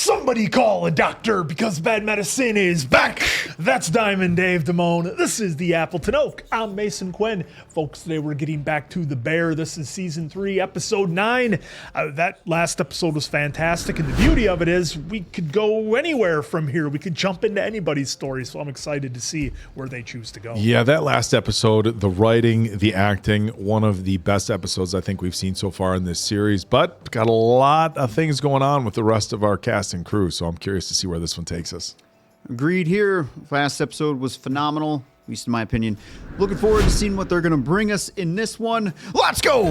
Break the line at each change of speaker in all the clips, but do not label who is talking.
Somebody call a doctor because bad medicine is back. That's Diamond Dave Damone. This is the Appleton Oak. I'm Mason Quinn. Folks, today we're getting back to The Bear. This is season 3, episode 9. That last episode was fantastic, and the beauty of it is we could go anywhere from here. We could jump into anybody's story, so I'm excited to see where they choose to go.
Yeah, that last episode, the writing, the acting, one of the best episodes I think we've seen so far in this series, but got a lot of things going on with the rest of our cast and crew, so I'm curious to see where this one takes us.
Agreed here. Last episode was phenomenal, at least in my opinion. Looking forward to seeing what they're going to bring us in this one. Let's go!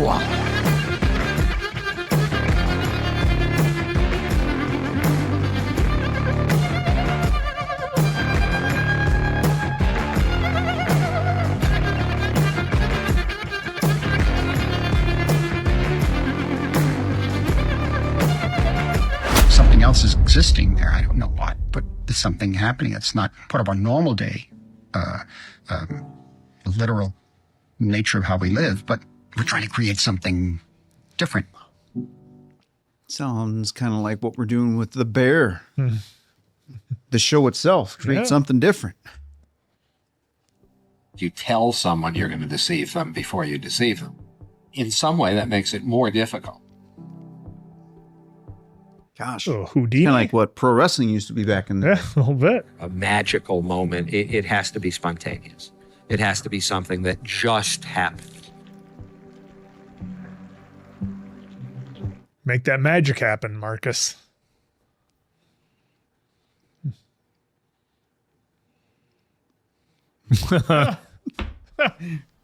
Something else is existing there. I don't know what, but there's something happening. It's not part of our normal day, literal nature of how we live, but we're trying to create something different.
Sounds kind of like what we're doing with The Bear. The show itself, create something different.
You tell someone you're going to deceive them before you deceive them. In some way, that makes it more difficult.
Gosh,
Houdini.
kind of like what pro wrestling used to be back in the
Yeah, a little bit.
A magical moment. It has to be spontaneous. It has to be something that just happened.
Make that magic happen, Marcus.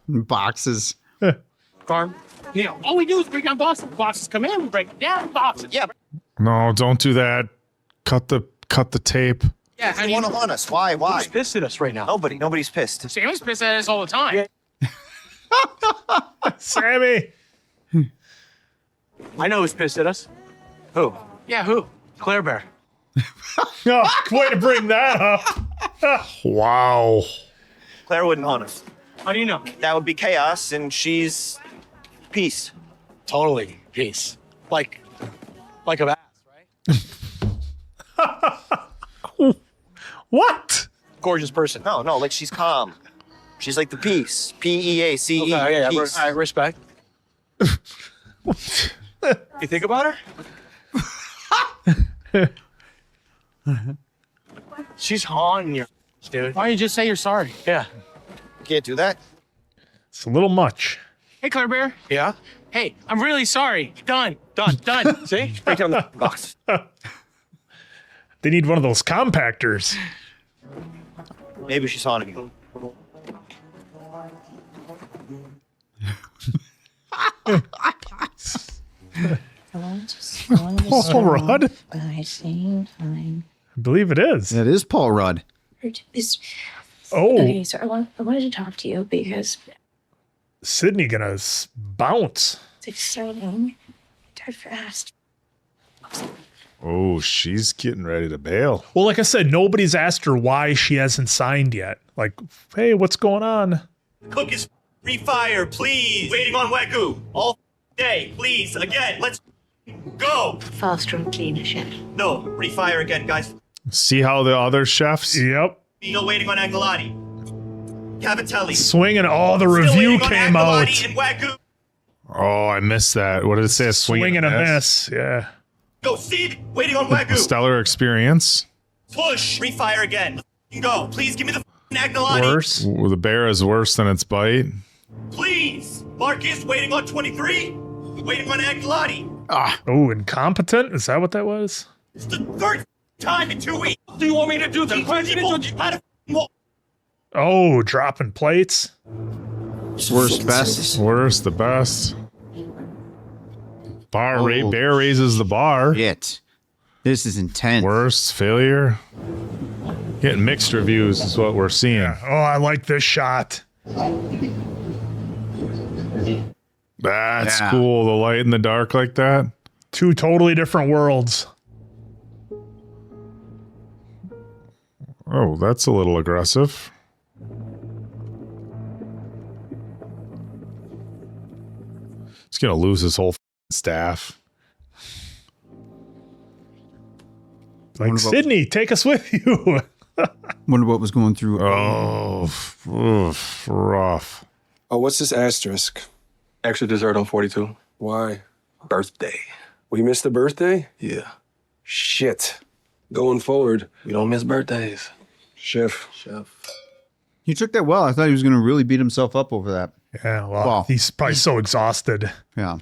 boxes.
Carm. You know, all we do is break down boxes. Boxes come in, we break down boxes. Yeah.
No, don't do that. Cut the tape.
Yeah.
They want to hunt us. Why?
Who's pissed at us right now?
Nobody's pissed.
Sammy's pissed at us all the time.
Sammy!
I know who's pissed at us.
Who?
Yeah, who? Claire Bear.
Oh, way to bring that up.
Wow.
Claire wouldn't hunt us.
How do you know?
That would be chaos, and she's peace.
Totally. Peace. Like a bass, right?
What?
Gorgeous person.
No, like she's calm. She's like the peace. P-E-A-C-E.
Okay, yeah,
Peace.
I respect. You think about her? She's haunting you, dude. Why don't you just say you're sorry? Yeah.
Can't do that.
It's a little much.
Hey, Claire Bear.
Yeah?
Hey, I'm really sorry. Done. See?
Break down the box.
They need one of those compactors.
Maybe she's haunting you.
Paul Rudd?
By same time.
I believe it is.
That is Paul Rudd.
Oh,
Okay, so I wanted to talk to you because
Sydney gonna bounce.
it's exciting. Dead fast.
Oh, she's getting ready to bail.
Well, like I said, nobody's asked her why she hasn't signed yet. Like, hey, what's going on?
Cook is refire, please. Waiting on Wagyu all day, please. Again, let's go.
Faster and cleaner, chef.
No, refire again, guys.
See how the other chefs?
Yep.
Still waiting on Angelotti. Cavatelli.
Swinging. Oh, the
Still
review
waiting on
came out.
Angelotti and Wagyu.
Oh, I missed that. What did it say? A
Swing and a miss. Yeah.
Go, Sid. Waiting on Wagyu.
Stellar experience.
Push. Refire again. Let's go. Please give me the Angelotti.
Worse.
Ooh, the bear is worse than its bite.
Please. Marcus, waiting on 23. Waiting on Angelotti.
Oh, incompetent? Is that what that was?
It's the third time in 2 weeks. Do you want me to do the people how to
Oh, dropping plates.
Worst, best.
Worst, the best. Bear
Oh.
raises the bar.
Shit. This is intense.
Worst, failure. Getting mixed reviews is what we're seeing.
Oh, I like this shot.
That's
Yeah.
cool. The light and the dark like that.
Two totally different worlds.
Oh, that's a little aggressive. He's going to lose his whole staff.
Like, Sydney, take us with you.
Wonder what was going through.
Rough.
Oh, what's this asterisk?
Extra dessert on 42.
Why?
Birthday.
We missed the birthday?
Yeah.
Shit. Going forward.
We don't miss birthdays.
Chef.
He took that well. I thought he was going to really beat himself up over that.
Yeah, well, he's probably so exhausted.
Yeah.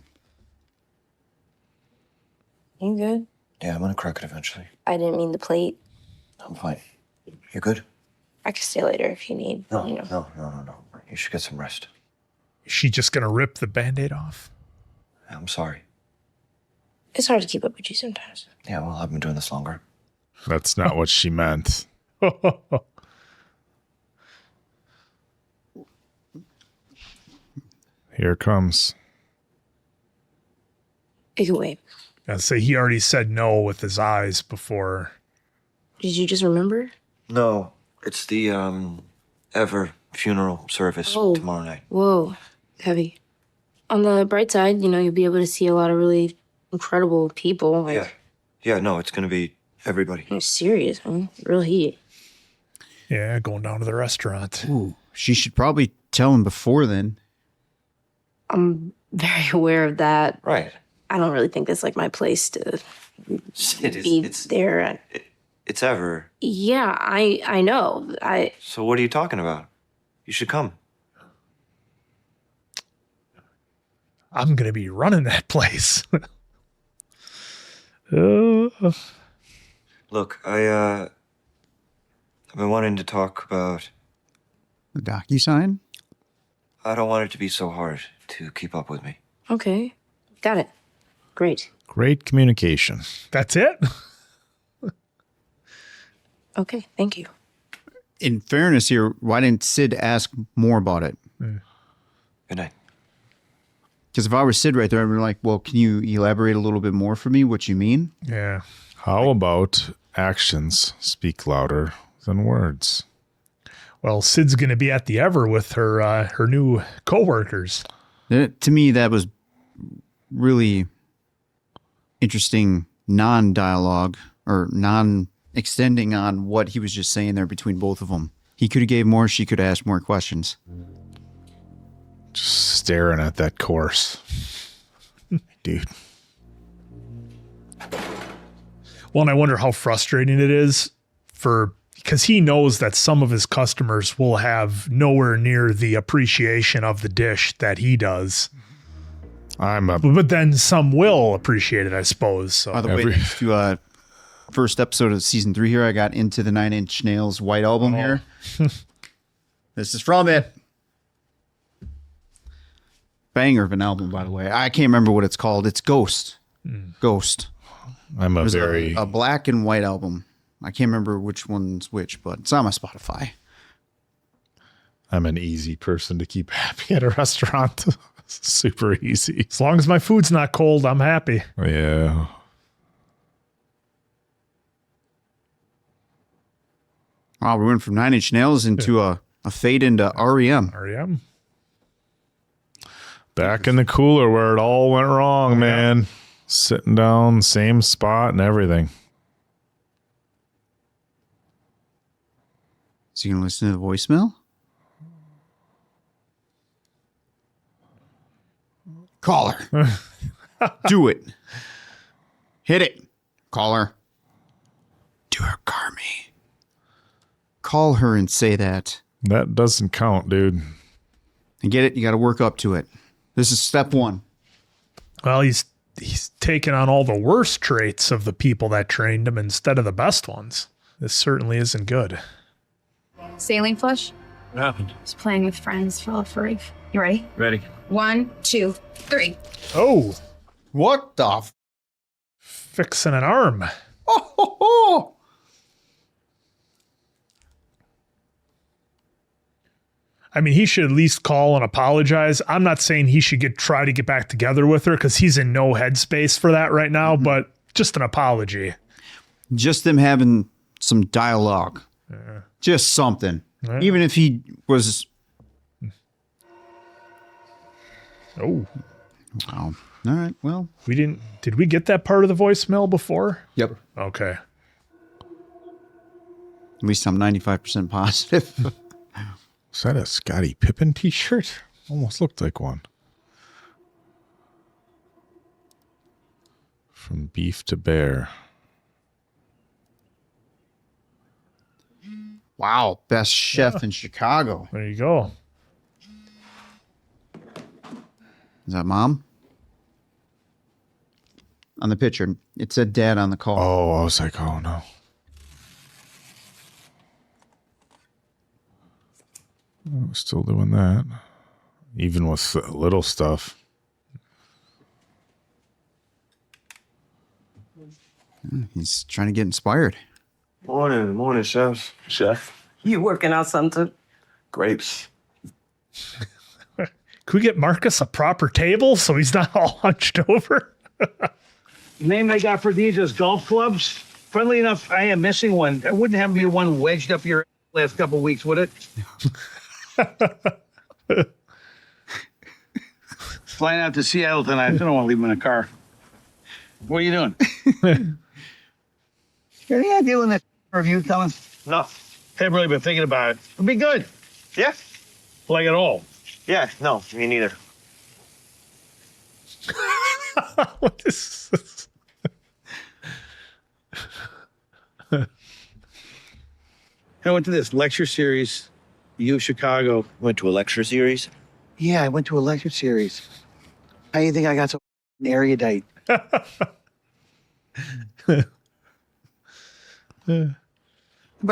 You good?
Yeah, I'm gonna crack it eventually.
I didn't mean the plate.
I'm fine. You good?
I can stay later if you need.
No,
you know.
no. You should get some rest.
Is she just going to rip the Band-Aid off?
I'm sorry.
It's hard to keep up with you sometimes.
Yeah, well, I've been doing this longer.
That's not what she meant. Here it comes.
You can wait.
I'd say he already said no with his eyes before.
Did you just remember?
No, it's the Ever funeral service tomorrow night.
Whoa, heavy. On the bright side, you'll be able to see a lot of really incredible people. Like,
Yeah, no, it's gonna be everybody.
It's serious, man. Real heat.
Yeah, going down to the restaurant.
Ooh, she should probably tell him before then.
I'm very aware of that.
Right.
I don't really think that's like my place to be there.
It's Ever.
Yeah, I know.
So what are you talking about? You should come.
I'm going to be running that place.
Look, I've been wanting to talk about
the DocuSign.
I don't want it to be so hard to keep up with me.
Okay, got it. Great.
Great communication.
That's it?
Okay, thank you.
In fairness here, why didn't Sid ask more about it?
Good night.
Because if I were Sid right there, I'd be like, well, can you elaborate a little bit more for me what you mean?
Yeah.
How about actions speak louder than words?
Well, Sid's going to be at the Ever with her new coworkers.
To me, that was really interesting non-dialogue or non-extending on what he was just saying there between both of them. He could have gave more. She could have asked more questions.
Just staring at that course. Dude.
Well, and I wonder how frustrating it is because he knows that some of his customers will have nowhere near the appreciation of the dish that he does. But then some will appreciate it, I suppose. So.
By the way, to first episode of season 3 here, I got into the 9 Inch Nails White Album here. This is from it. Banger of an album, by the way. I can't remember what it's called. It's Ghost. Ghost.
I'm
a black and white album. I can't remember which one's which, but it's on my Spotify.
I'm an easy person to keep happy at a restaurant. Super easy.
As long as my food's not cold, I'm happy.
Yeah.
Wow, we went from 9 Inch Nails into a fade into REM.
REM.
Back in the cooler where it all went wrong, man. Sitting down, same spot and everything.
Is he going to listen to the voicemail? Call her. Do it. Hit it. Call her. Do her, Carmy. Call her and say that.
That doesn't count, dude.
And get it? You got to work up to it. This is step 1.
Well, he's taken on all the worst traits of the people that trained him instead of the best ones. This certainly isn't good.
Sailing flush?
What happened?
Just playing with friends, fell off a reef. You ready?
Ready.
1, 2, 3.
Oh.
What the
fixing an arm.
Oh.
I mean, he should at least call and apologize. I'm not saying he should try to get back together with her because he's in no headspace for that right now, but just an apology.
Just them having some dialogue. Just something. Even if he was...
Oh.
Wow. All right, well.
Did we get that part of the voicemail before?
Yep.
Okay.
At least I'm 95% positive.
Is that a Scottie Pippen t-shirt? Almost looked like one. From beef to bear.
Wow, best chef in Chicago.
There you go.
Is that mom? On the picture, it said dad on the call.
Oh, I was like, oh no. Oh, still doing that. Even with little stuff.
He's trying to get inspired.
Morning, chef.
Chef?
You working out something?
Grapes.
Could we get Marcus a proper table so he's not all hunched over?
Name they got for these is golf clubs. Funnily enough, I am missing one. I wouldn't have me one wedged up your last couple of weeks, would it? Flying out to Seattle tonight. I don't want to leave him in a car. What are you doing? Any idea when that review coming?
No.
Haven't really been thinking about it. It'll be good.
Yeah?
Like at all.
Yeah, no, me neither.
What is this?
I went to this lecture series, U Chicago.
Went to a lecture series?
Yeah, I went to a lecture series. How do you think I got so erudite? By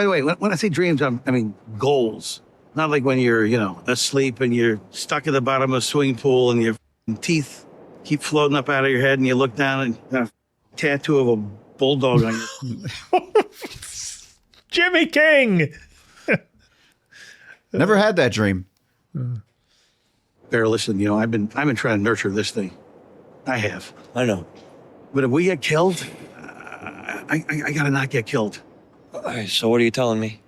the way, when I say dreams, I mean goals. Not like when you're, asleep and you're stuck at the bottom of a swimming pool and your teeth keep floating up out of your head and you look down and got a tattoo of a bulldog on you.
Jimmy King!
Never had that dream.
Bear, listen, I've been trying to nurture this thing. I have.
I know.
But if we get killed, I gotta not get killed.
All right, so what are you telling me?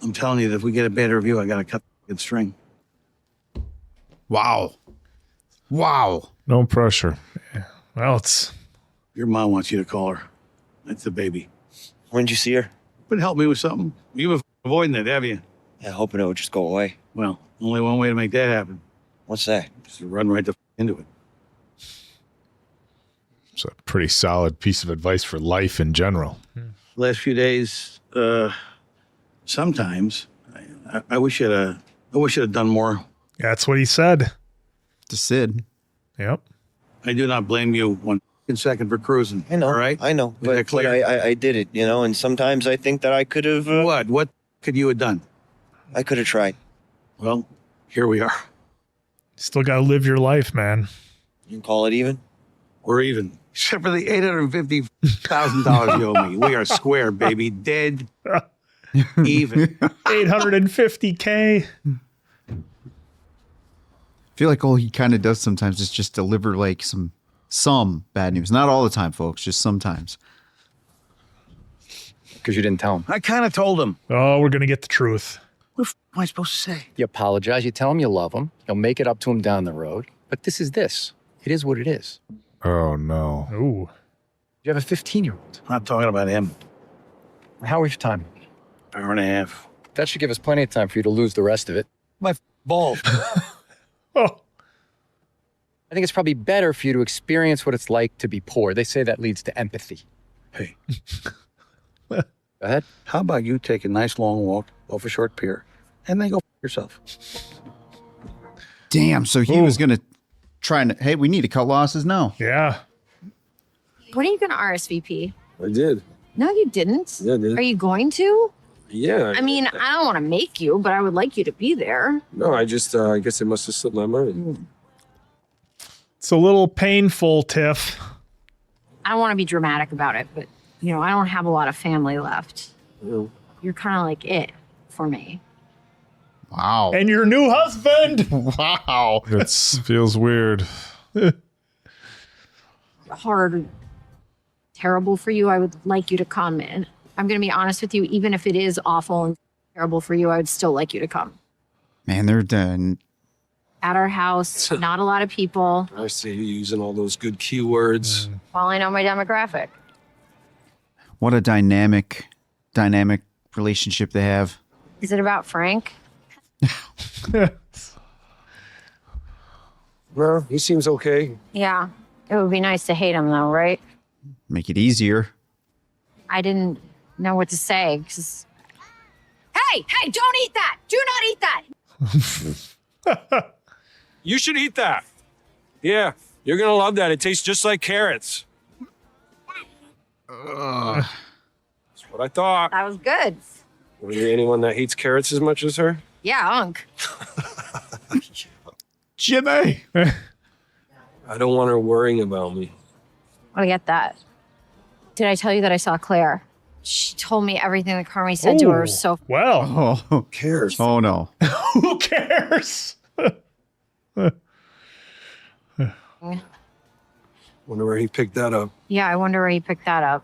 I'm telling you that if we get a bad review, I gotta cut the string.
Wow.
No pressure.
Well, it's...
Your mom wants you to call her. That's the baby.
When'd you see her?
But help me with something. You've been avoiding it, have you?
Yeah, hoping it would just go away.
Well, only one way to make that happen.
What's that?
Just to run right into it.
It's a pretty solid piece of advice for life in general.
Last few days, sometimes I wish I'd have done more.
That's what he said.
To Sid.
Yep.
I do not blame you 1 second for cruising.
I know.
All right?
I know. But I did it, and sometimes I think that I could have...
What? What could you have done?
I could have tried.
Well, here we are.
Still got to live your life, man.
You can call it even?
We're even. Except for the $850,000 you owe me. We are square, baby. Dead. Even.
$850K.
I feel like all he kind of does sometimes is just deliver like some bad news. Not all the time, folks, just sometimes.
Because you didn't tell him.
I kind of told him.
Oh, we're going to get the truth.
What am I supposed to say?
You apologize. You tell him you love him. You'll make it up to him down the road. But this is this. It is what it is.
Oh, no.
Ooh.
You have a 15-year-old.
I'm not talking about him.
How is your time?
Hour and a half.
That should give us plenty of time for you to lose the rest of it.
My balls.
Oh.
I think it's probably better for you to experience what it's like to be poor. They say that leads to empathy.
Hey.
Go ahead.
How about you take a nice long walk off a short pier and then go yourself?
Damn, so he was going to try and, hey, we need to cut losses now.
Yeah.
When are you going to RSVP?
I did.
No, you didn't.
Yeah, I did.
Are you going to?
Yeah.
I mean, I don't want to make you, but I would like you to be there.
No, I just, I guess it must have slipped my mind.
It's a little painful, Tiff.
I don't want to be dramatic about it, but, I don't have a lot of family left.
Yeah.
You're kind of like it for me.
Wow.
And your new husband.
Wow.
It feels weird.
Hard, terrible for you. I would like you to come in. I'm going to be honest with you. Even if it is awful and terrible for you, I would still like you to come.
Man, they're done.
At our house, not a lot of people.
I see you using all those good keywords.
Well, I know my demographic.
What a dynamic relationship they have.
Is it about Frank?
No, he seems okay.
Yeah. It would be nice to hate him, though, right?
Make it easier.
I didn't know what to say. 'Cause... Hey, don't eat that. Do not eat that.
You should eat that. Yeah, you're gonna love that. It tastes just like carrots. That's what I thought.
That was good.
Were you anyone that hates carrots as much as her?
Yeah, Unc.
Jimmy.
I don't want her worrying about me.
I get that. Did I tell you that I saw Claire? She told me everything that Carmy said to her was so...
Well.
Oh, who
cares?
Oh, no.
Who cares?
Wonder where he picked that up.
Yeah, I wonder where he picked that up.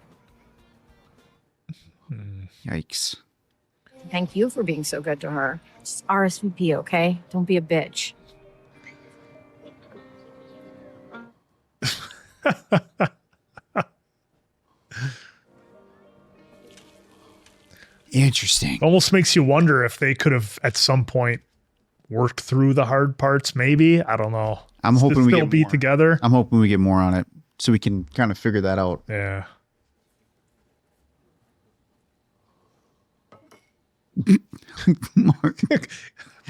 Yikes.
Thank you for being so good to her. Just RSVP, okay? Don't be a bitch.
Interesting.
Almost makes you wonder if they could have at some point worked through the hard parts. Maybe, I don't know.
I'm hoping we
still
get
be
more.
together.
I'm hoping we get more on it so we can kind of figure that out.
Yeah.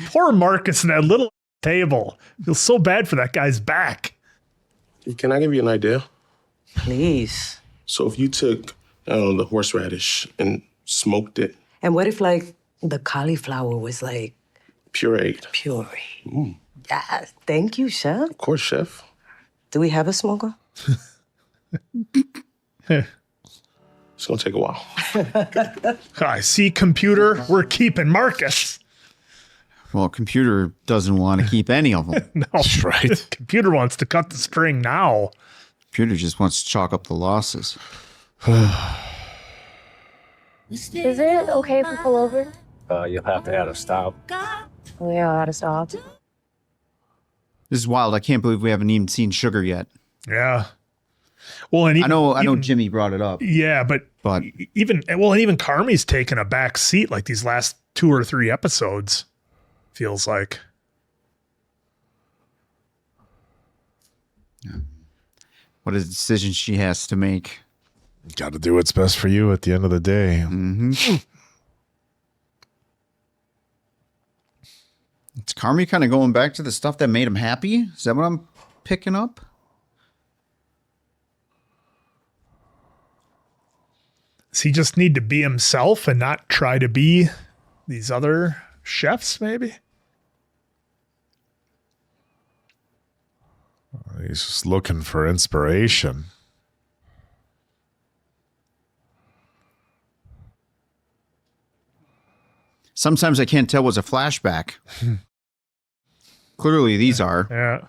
Poor Marcus in that little table. Feels so bad for that guy's back.
Can I give you an idea?
Please.
So if you took, I don't know, the horseradish and smoked it,
And what if, like, the cauliflower was, like,
pureed.
puree? Yeah, thank you, chef.
Of course, chef.
Do we have a smoker?
It's gonna take a while.
I see, computer. We're keeping Marcus.
Well, computer doesn't want to keep any of them.
No, that's right. Computer wants to cut the string now.
Computer just wants to chalk up the losses.
Is it okay if we pull over?
You'll have to add a stop.
Oh, yeah, I gotta stop.
This is wild. I can't believe we haven't even seen Sugar yet.
Yeah. Well, and
I know Jimmy brought it up.
Yeah, but even Carmy's taken a back seat like these last 2 or 3 episodes. Feels like.
What a decision she has to make.
Got to do what's best for you at the end of the day.
Mm-hmm. It's Carmy kind of going back to the stuff that made him happy? Is that what I'm picking up?
Does he just need to be himself and not try to be these other chefs, maybe?
He's just looking for inspiration.
Sometimes I can't tell what's a flashback. Clearly, these are.
Yeah.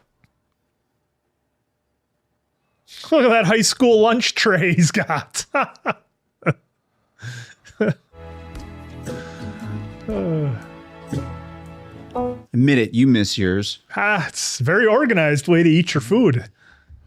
Look at that high school lunch tray he's got.
Admit it, you miss yours.
It's a very organized way to eat your food.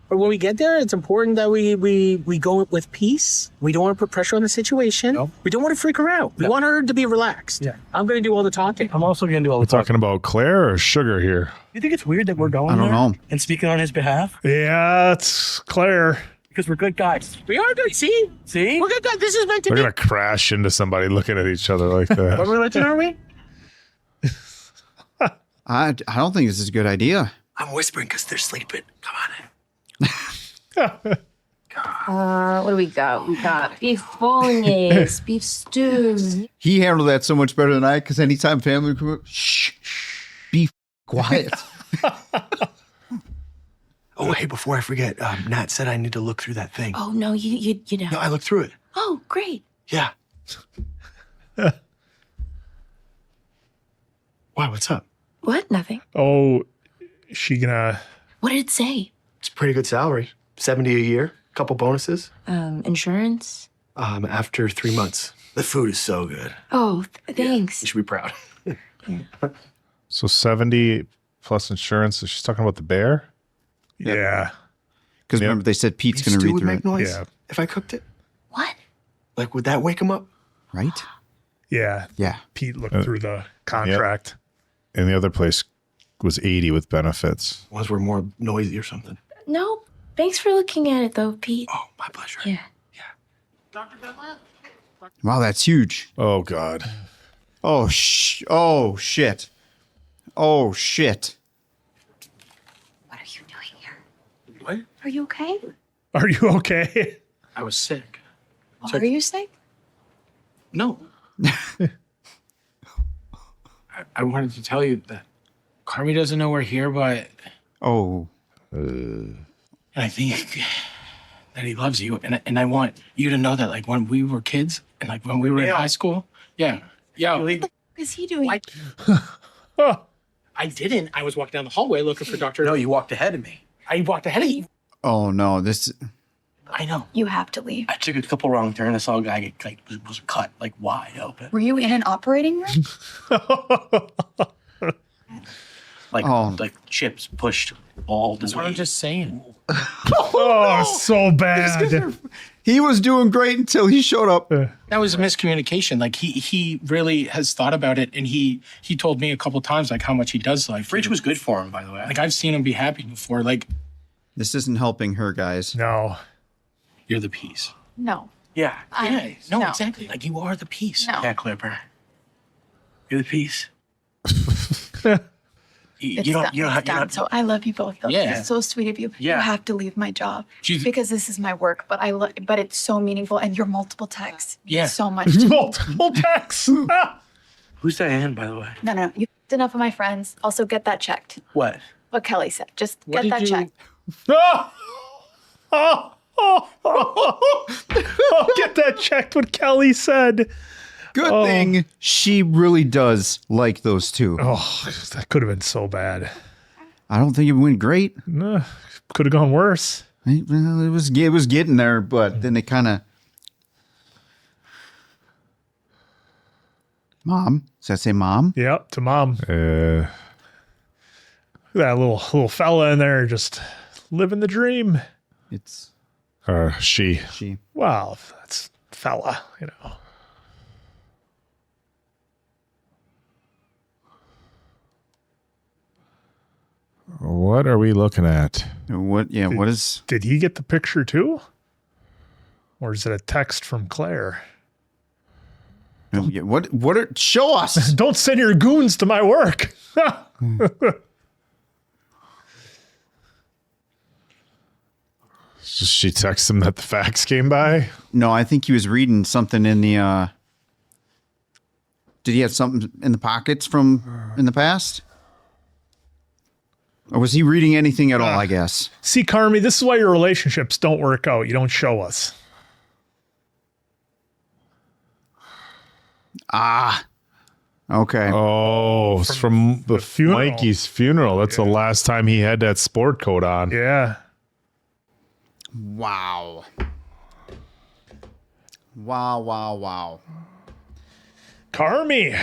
But when we get there, it's important that we go with peace. We don't want to put pressure on the situation. No. We don't want to freak her out. We want her to be relaxed. Yeah. I'm going to do all the talking. I'm also going to do all
We're talking about Claire or Sugar here?
You think it's weird that we're going
I don't know.
and speaking on his behalf?
Yeah, it's Claire.
Because we're good guys. We are good. See? We're good guys. This is meant to
We're
be.
going to crash into somebody looking at each other like that.
What religion are we?
I don't think this is a good idea.
I'm whispering because they're sleeping. Come on in.
What do we got? We got beef bolognese, beef stew.
He handled that so much better than I, because anytime family come up, shh, be quiet.
Oh, hey, before I forget, Nat said I need to look through that thing.
Oh no, you know.
No, I looked through it.
Oh, great.
Yeah. Why, what's up?
What? Nothing.
Oh, she gonna...
What did it say?
It's a pretty good salary. 70 a year, couple bonuses.
Insurance?
After 3 months. The food is so good.
Oh, thanks.
You should be proud.
So 70 plus insurance. So she's talking about the bear?
Yeah.
Because remember, they said Pete's going to
Stew
read
would
through
make
it.
noise
Yeah.
if I cooked it.
What?
Like, would that wake him up?
Right?
Yeah.
Yeah.
Pete looked through the contract.
And the other place was 80 with benefits.
Ones were more noisy or something.
No, thanks for looking at it though, Pete.
Oh, my pleasure.
Yeah.
Wow, that's huge.
Oh, God.
Oh, oh, shit. Oh, shit.
What are you doing here?
What?
Are you okay?
Are you okay?
I was sick.
Are you sick?
No. I wanted to tell you that Carmy doesn't know we're here, but
Oh.
and I think that he loves you, and I want you to know that, like, when we were kids and like when we were in high school, yeah.
What is he doing?
I didn't. I was walking down the hallway looking for Dr.
No, you walked ahead of me.
I walked ahead of you.
Oh, no. This.
I know.
You have to leave.
I took a couple wrong turns. I saw a guy get like was cut like wide open.
Were you in an operating room?
Like chips pushed all the
That's
way.
what I'm just saying.
Oh, so bad.
He was doing great until he showed up.
That was a miscommunication. Like he really has thought about it, and he told me a couple times like how much he does like.
Fridge was good for him, by the way.
Like I've seen him be happy before. Like
This isn't helping her, guys.
No.
you're the piece.
No.
Yeah.
No,
No.
exactly. Like you are the piece.
No.
Yeah, Clipper. You're the piece. You
It's
don't
done.
you don't
It's
have
done.
you're
So I love you both. Though.
Yeah.
This is so sweet of you.
Yeah.
You have to leave my job
She's-
because this is my work. But but it's so meaningful, and your multiple texts mean
Yeah.
so much to me.
Multiple texts.
Who's Diane, by the way?
No. You enough of my friends. Also, get that checked.
What?
What Kelly said. Just
What
get
did
that
you-
checked.
Get that checked, what Kelly said.
Good thing she really does like those two.
Oh, that could have been so bad.
I don't think it went great.
Could have gone worse.
Well, it was getting there, but then it kind of. Mom, does that say mom?
Yep, to mom. That little fella in there just living the dream.
It's
She.
Well, that's fella, you know.
What are we looking at?
What? Yeah. What is?
Did he get the picture too? Or is it a text from Claire?
What? What? Show us.
Don't send your goons to my work.
She texted him that the fax came by.
No, I think he was reading something in the. Did he have something in the pockets from in the past? Or was he reading anything at all? I guess.
See, Carmy, this is why your relationships don't work out. You don't show us.
Ah. Okay.
Oh, it's from the
funeral.
Mikey's funeral. That's the last time he had that sport coat on.
Yeah.
Wow. Wow.
Carmy,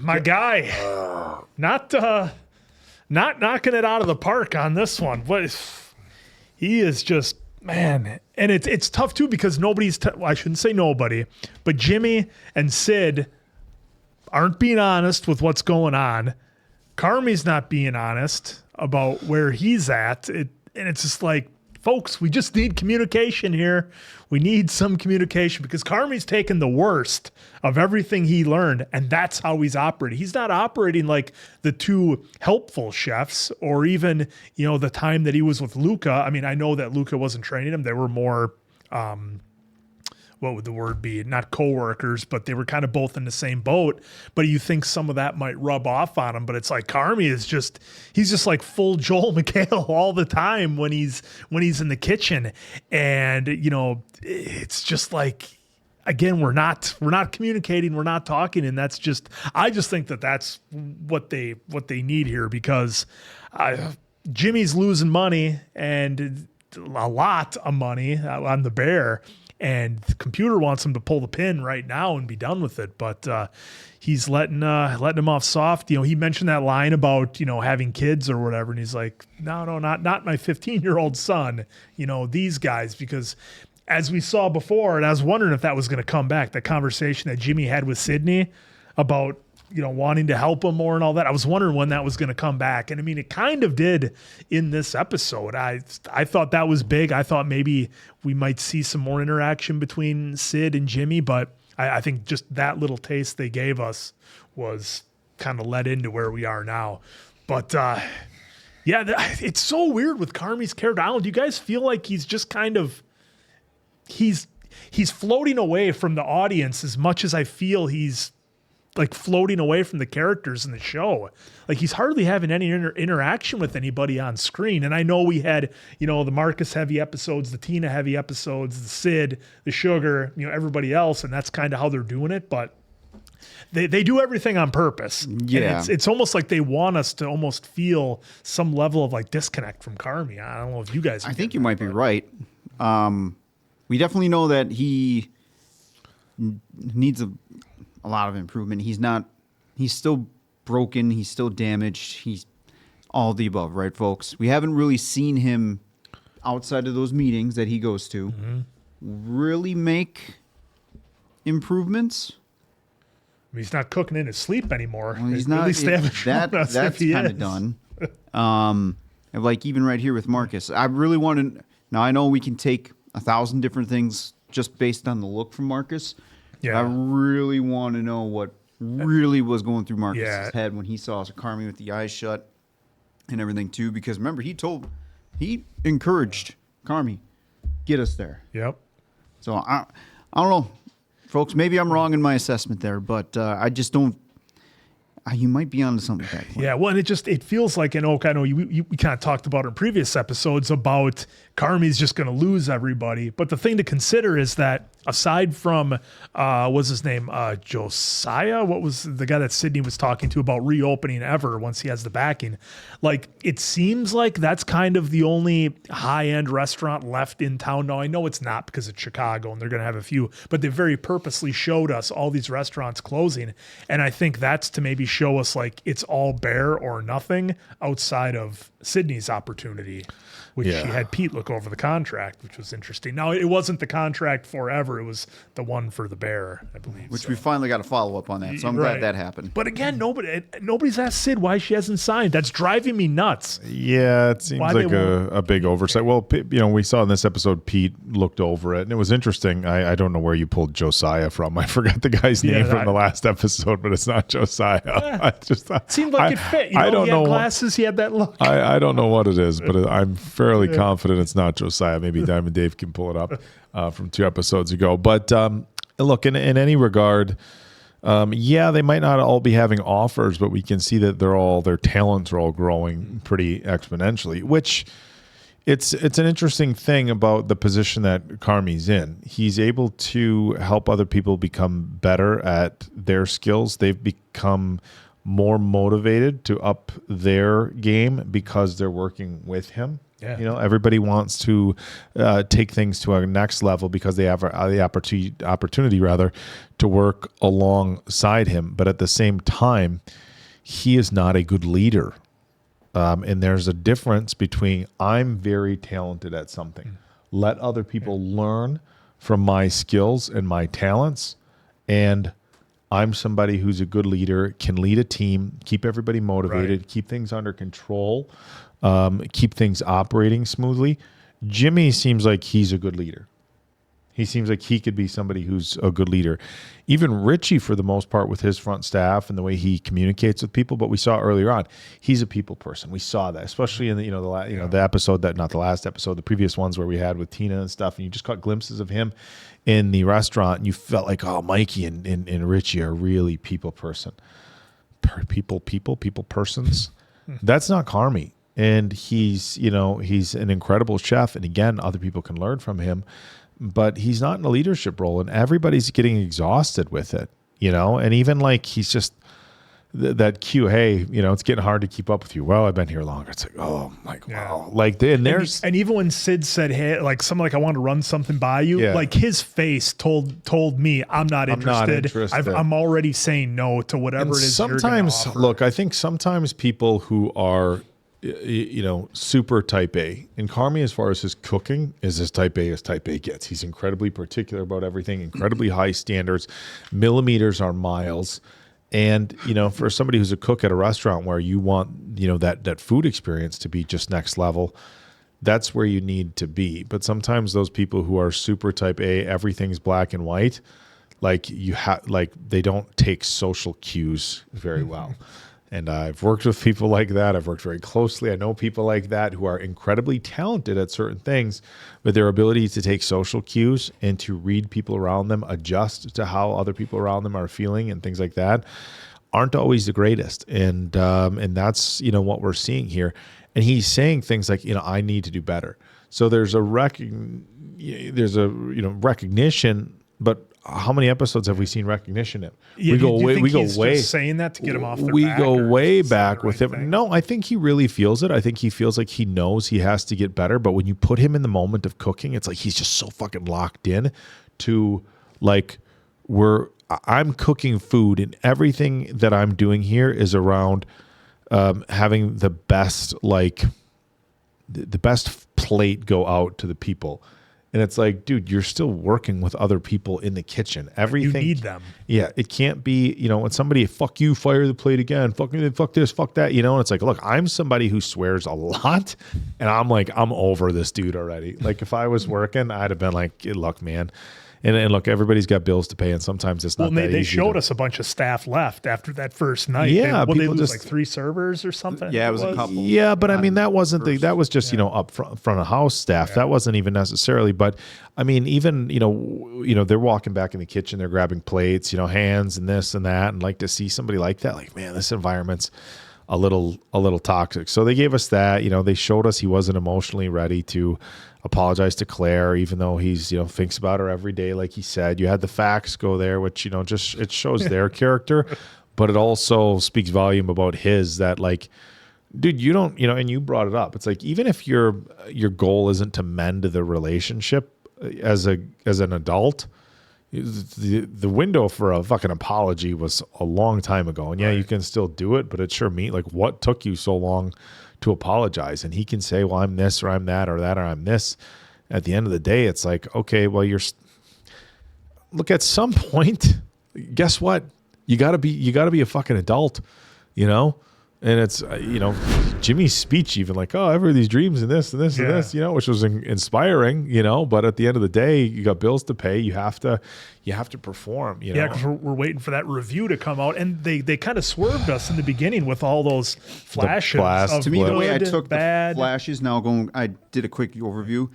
my guy. Not knocking it out of the park on this one. He is just, man. And it's tough too because I shouldn't say nobody, but Jimmy and Sid aren't being honest with what's going on. Carmy's not being honest about where he's at. And it's just like, folks, we just need communication here. We need some communication because Carmy's taken the worst of everything he learned, and that's how he's operating. He's not operating like the two helpful chefs or even, the time that he was with Luca. I mean, I know that Luca wasn't training him. They were more, what would the word be? Not coworkers, but they were kind of both in the same boat. But you think some of that might rub off on him. But it's like Carmy he's just like full Joel McHale all the time when he's in the kitchen. And, it's just like, again, we're not communicating, we're not talking. And I just think that's what they need here because Jimmy's losing money and a lot of money on the Bear. And the computer wants him to pull the pin right now and be done with it. But he's letting him off soft. He mentioned that line about, having kids or whatever. And he's like, no, not my 15-year-old son, these guys, because as we saw before, and I was wondering if that was going to come back, the conversation that Jimmy had with Sydney about, wanting to help him more and all that. I was wondering when that was going to come back. And I mean, it kind of did in this episode. I thought that was big. I thought maybe we might see some more interaction between Sid and Jimmy, but I think just that little taste they gave us was kind of led into where we are now. But it's so weird with Carmy's character. Do you guys feel like he's just kind of, he's floating away from the audience as much as I feel he's like floating away from the characters in the show? Like he's hardly having any interaction with anybody on screen. And I know we had, the Marcus heavy episodes, the Tina heavy episodes, the Sid, the Sugar, everybody else. And that's kind of how they're doing it. But they do everything on purpose.
Yeah.
And it's almost like they want us to almost feel some level of like disconnect from Carmy. I don't know if you guys.
I think you might be right. We definitely know that he needs a lot of improvement. He's still broken. He's still damaged. He's all the above, right, folks? We haven't really seen him outside of those meetings that he goes to really make improvements.
I mean, he's not cooking in his sleep anymore.
Well, he's
At
not.
least they haven't shown us
That's
if he
kind
is.
of done. Like even right here with Marcus, I really want to. Now I know we can take 1,000 different things just based on the look from Marcus.
Yeah.
I really want to know what really was going through Marcus's head when he saw Carmy with the eyes shut and everything too. Because remember, he encouraged Carmy, get us there.
Yep.
So I don't know, folks. Maybe I'm wrong in my assessment there, but I just don't. You might be onto something with that.
Yeah, well, and it feels like an Oak. I know we kind of talked about in previous episodes about Carmy's just going to lose everybody. But the thing to consider is that aside from what's his name, Josiah, what was the guy that Sydney was talking to about reopening Ever once he has the backing? Like it seems like that's kind of the only high-end restaurant left in town. Now I know it's not because it's Chicago and they're going to have a few, but they very purposely showed us all these restaurants closing, and I think that's to maybe show us like it's all Bear or nothing outside of Sydney's opportunity, which she had Pete look over the contract, which was interesting. Now, it wasn't the contract forever. It was the one for the Bear, I believe.
Which we finally got a follow-up on that, so I'm glad that happened.
But again, nobody's asked Sid why she hasn't signed. That's driving me nuts.
Yeah, it seems like a big oversight. Well, we saw in this episode, Pete looked over it, and it was interesting. I don't know where you pulled Josiah from. I forgot the guy's name from the last episode, but it's not Josiah.
It seemed like it fit.
I don't
he
know
had glasses. He had that look.
I don't know what it is, but I'm fairly confident it's not Josiah. Maybe Diamond Dave can pull it up from 2 episodes ago. But look, in any regard, they might not all be having offers, but we can see that their talents are all growing pretty exponentially, which it's an interesting thing about the position that Carmy's in. He's able to help other people become better at their skills. They've become more motivated to up their game because they're working with him. Yeah. Everybody wants to take things to a next level because they have the opportunity to work alongside him. But at the same time, he is not a good leader. And there's a difference between I'm very talented at something. Let other people learn from my skills and my talents, and I'm somebody who's a good leader, can lead a team, keep everybody motivated, keep things under control, keep things operating smoothly. Jimmy seems like he's a good leader. He seems like he could be somebody who's a good leader. Even Richie, for the most part, with his front staff and the way he communicates with people. But we saw earlier on, he's a people person. We saw that, especially in the episode that, not the last episode, the previous ones where we had with Tina and stuff. And you just caught glimpses of him in the restaurant, and you felt like, oh, Mikey and Richie are really people person. People persons. That's not Carmy. And he's an incredible chef. And again, other people can learn from him. But he's not in a leadership role, and everybody's getting exhausted with it, and even like he's just that cue, hey, it's getting hard to keep up with you. Well, I've been here longer. It's like, oh, like, wow. Like, and
even when Sid said, hey, like something like, I want to run something by you, like his face told me, I'm not interested. I'm already saying no to whatever it is.
Sometimes, look, I think sometimes people who are super type A. And Carmy, as far as his cooking, is as type A gets. He's incredibly particular about everything, incredibly high standards. Millimeters are miles. And, for somebody who's a cook at a restaurant where you want, that food experience to be just next level, that's where you need to be. But sometimes those people who are super type A, everything's black and white, they don't take social cues very well. And I've worked with people like that. I've worked very closely. I know people like that who are incredibly talented at certain things, but their ability to take social cues and to read people around them, adjust to how other people around them are feeling and things like that aren't always the greatest. And that's, what we're seeing here. And he's saying things like, I need to do better. So there's a recognition, but how many episodes have we seen recognition in?
Yeah, we go way just saying that to get him off their
we
back,
go way
is that
back
the
with
right
him.
thing?
No, I think he really feels it. I think he feels like he knows he has to get better. But when you put him in the moment of cooking, it's like he's just so fucking locked in to I'm cooking food, and everything that I'm doing here is around having the best the best plate go out to the people. And it's like, dude, you're still working with other people in the kitchen. Everything
You need them.
Yeah, it can't be, when somebody, fuck you, fire the plate again, fuck this, fuck that, and it's like, look, I'm somebody who swears a lot, and I'm like, I'm over this dude already. Like, if I was working, I'd have been like, look, man. And look, everybody's got bills to pay, and sometimes it's not that easy.
They showed us a bunch of staff left after that first night.
Yeah,
they
people
lose
just
3 servers or something.
Yeah, it was a couple.
Yeah, but I mean, that wasn't that was just up front of house staff. Yeah. That wasn't even necessarily. But I mean, even they're walking back in the kitchen, they're grabbing plates, hands and this and that, and like to see somebody like that, like, man, this environment's a little toxic. So they gave us that. They showed us he wasn't emotionally ready to apologize to Claire, even though he's thinks about her every day, like he said. You had the facts go there, which just it shows their character, but it also speaks volume about his, that like, dude, you don't and you brought it up. It's like, even if your goal isn't to mend the relationship as an adult, the window for a fucking apology was a long time ago. And yeah, you can still do it, but it sure means, like, what took you so long to apologize? And he can say, well, I'm this or I'm that or that or I'm this. At the end of the day, it's like, okay, well, look, at some point, guess what? You gotta be a fucking adult, And it's, Jimmy's speech even, like, oh, I've heard these dreams and this and this and this, which was inspiring, but at the end of the day, you got bills to pay. You have to perform,
Yeah, because we're waiting for that review to come out. And they kind of swerved us in the beginning with all those flashes.
To me, the way I
good,
took
bad.
the flashes, I did a quick overview.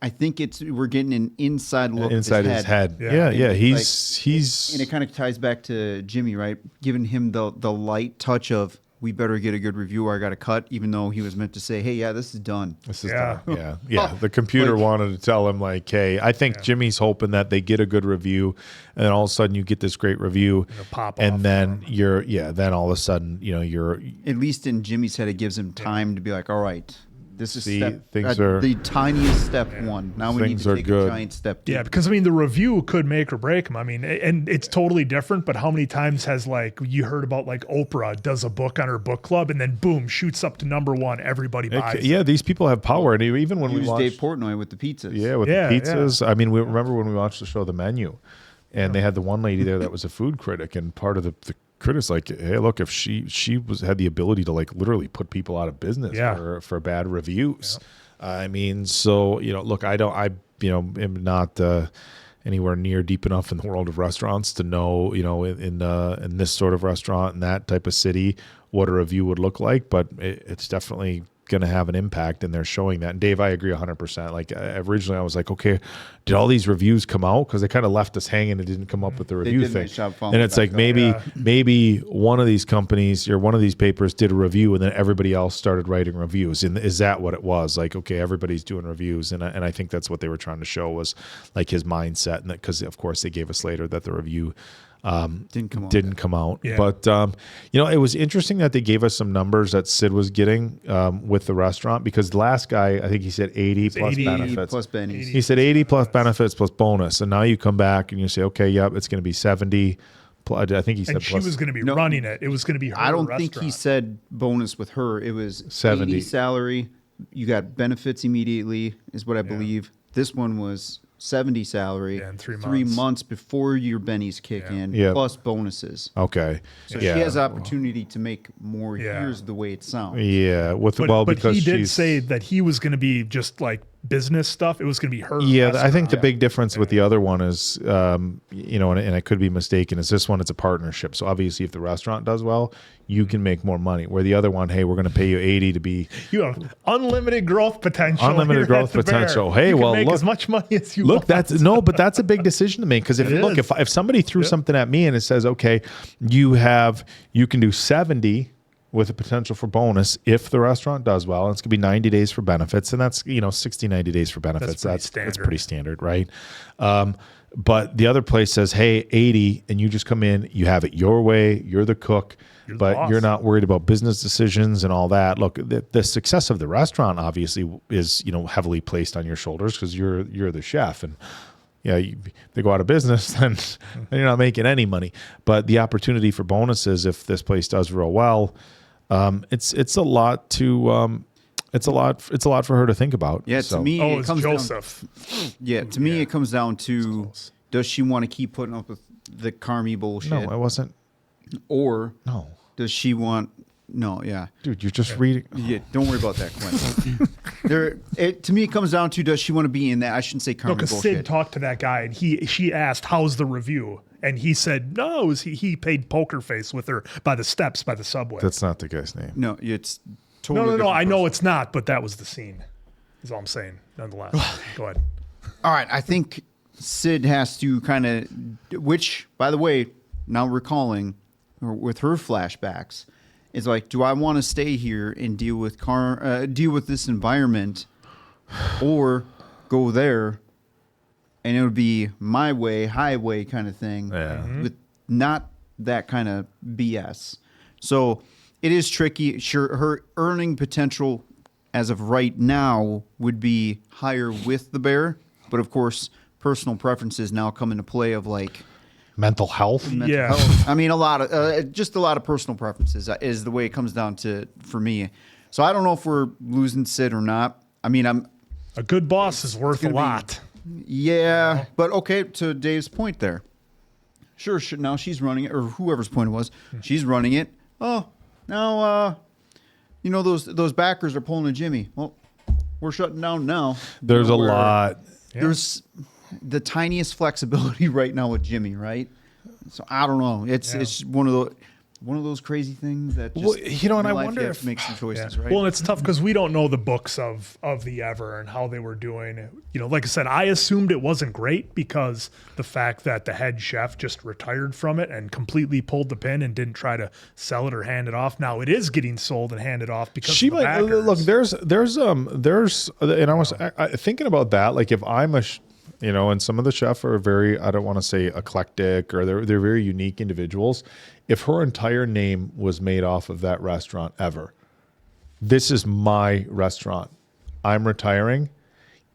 I think we're getting an inside look
inside
at
his head. Yeah. He's
and it kind of ties back to Jimmy, right? Giving him the light touch of, we better get a good review or I got to cut, even though he was meant to say, hey, yeah, this is done.
This is done. Yeah. The computer wanted to tell him, like, hey, I think Jimmy's hoping that they get a good review, and then all of a sudden you get this great review, and then then all of a sudden, you're
at least in Jimmy's head, it gives him time to be like, all right, this is
the
tiniest step one. Now we need to take a giant step two.
Yeah, because the review could make or break him. And it's totally different, but how many times has, like, you heard about, like, Oprah does a book on her book club and then boom, shoots up to #1, everybody buys it.
Yeah, these people have power. And even when we watched
Dave Portnoy with the pizzas.
Yeah, with the pizzas. Yeah. We remember when we watched the show The Menu, and they had the one lady there that was a food critic, and part of the critics, like, hey, look, if she had the ability to, like, literally put people out of business for bad reviews. So look, I am not anywhere near deep enough in the world of restaurants to know, in this sort of restaurant in that type of city, what a review would look like, but it's definitely going to have an impact, and they're showing that. And Dave, I agree 100%. Like, originally I was like, okay, did all these reviews come out? Because they kind of left us hanging and didn't come up with the review thing. And it's like, maybe one of these companies or one of these papers did a review, and then everybody else started writing reviews. And is that what it was? Like, okay, everybody's doing reviews, and I think that's what they were trying to show, was like his mindset, and because of course they gave us later that the review didn't come out.
Yeah.
But it was interesting that they gave us some numbers that Sid was getting with the restaurant, because the last guy, I think he said 80 plus benefits.
Plus bennies.
He said 80 plus benefits plus bonus. And now you come back and you say, okay, yep, it's going to be 70 I think he said
And she
plus.
was going to be running it. It was going to be her
I don't
restaurant.
think he said bonus with her. It was
70
80 salary. You got benefits immediately, is what I believe. This one was 70 salary.
Yeah, and 3
3
months.
months before your bennies kick in,
Yeah.
plus bonuses.
Okay.
So she has opportunity to make more. Here's the way it sounds.
Yeah.
But
because
he did
she's-
say that he was going to be just like business stuff. It was going to be her.
Yeah, I think
restaurant.
the big difference with the other one is, you know, and I could be mistaken, is this one, it's a partnership. So obviously if the restaurant does well, you can make more money. Where the other one, hey, we're going to pay you 80 to be.
You have unlimited growth potential.
Unlimited
here
growth
at the Bear.
potential. Hey,
you can
well,
make
look,
as much money as you
look,
want.
but that's a big decision to make. Because if somebody threw something at me and it says, okay, you can do 70 with a potential for bonus if the restaurant does well, and it's gonna be 90 days for benefits, and that's 60, 90 days for benefits. That's pretty standard, right? But the other place says, hey, 80, and you just come in, you have it your way, you're the cook, but you're not worried about business decisions and all that. Look, the success of the restaurant obviously is heavily placed on your shoulders because you're the chef, and they go out of business, then you're not making any money. But the opportunity for bonuses, if this place does real well, it's a lot to it's a lot for her to think about.
Yeah,
so.
to me, it comes
Joseph.
down. To me, it comes down to does she want to keep putting up with the Carmy bullshit?
No, I wasn't.
Or
no,
does she want? No, yeah,
dude, you're just reading.
Yeah, don't worry about that, Quinn. To me, it comes down to does she want to be in that? I shouldn't say Carmy
because
bullshit.
Sid talked to that guy and she asked, "How's the review?" And he said, "No, it was he played poker face with her by the steps by the subway."
That's not the guy's name.
No, it's totally
no. I know it's not, but that was the scene. Is all I'm saying. Nonetheless, go ahead.
All right, I think Sid has to kind of, which, by the way, now recalling with her flashbacks, is like, do I want to stay here and deal with this environment, or go there, and it would be my way, highway kind of thing, with not that kind of BS. So it is tricky. Sure, her earning potential as of right now would be higher with the Bear, but of course, personal preferences now come into play of like
mental health.
Health. I mean, a lot of personal preferences is the way it comes down to for me. So I don't know if we're losing Sid or not. I mean,
a good boss is worth a lot.
But okay, to Dave's point there. Sure, now she's running it, or whoever's point it was, she's running it. Oh, now those backers are pulling a Jimmy. Well, we're shutting down now.
There's a lot.
There's the tiniest flexibility right now with Jimmy, right? So I don't know. It's one of those crazy things that just,
and I
life,
wonder
you have
if
to make some choices, right?
Well, and it's tough because we don't know the books of the Ever and how they were doing. Like I said, I assumed it wasn't great because the fact that the head chef just retired from it and completely pulled the pin and didn't try to sell it or hand it off. Now it is getting sold and handed off because
She
of the
might
backers.
look. There's, and I was thinking about that. Like if I'm and some of the chefs are very, I don't want to say eclectic, or they're very unique individuals. If her entire name was made off of that restaurant ever, this is my restaurant, I'm retiring.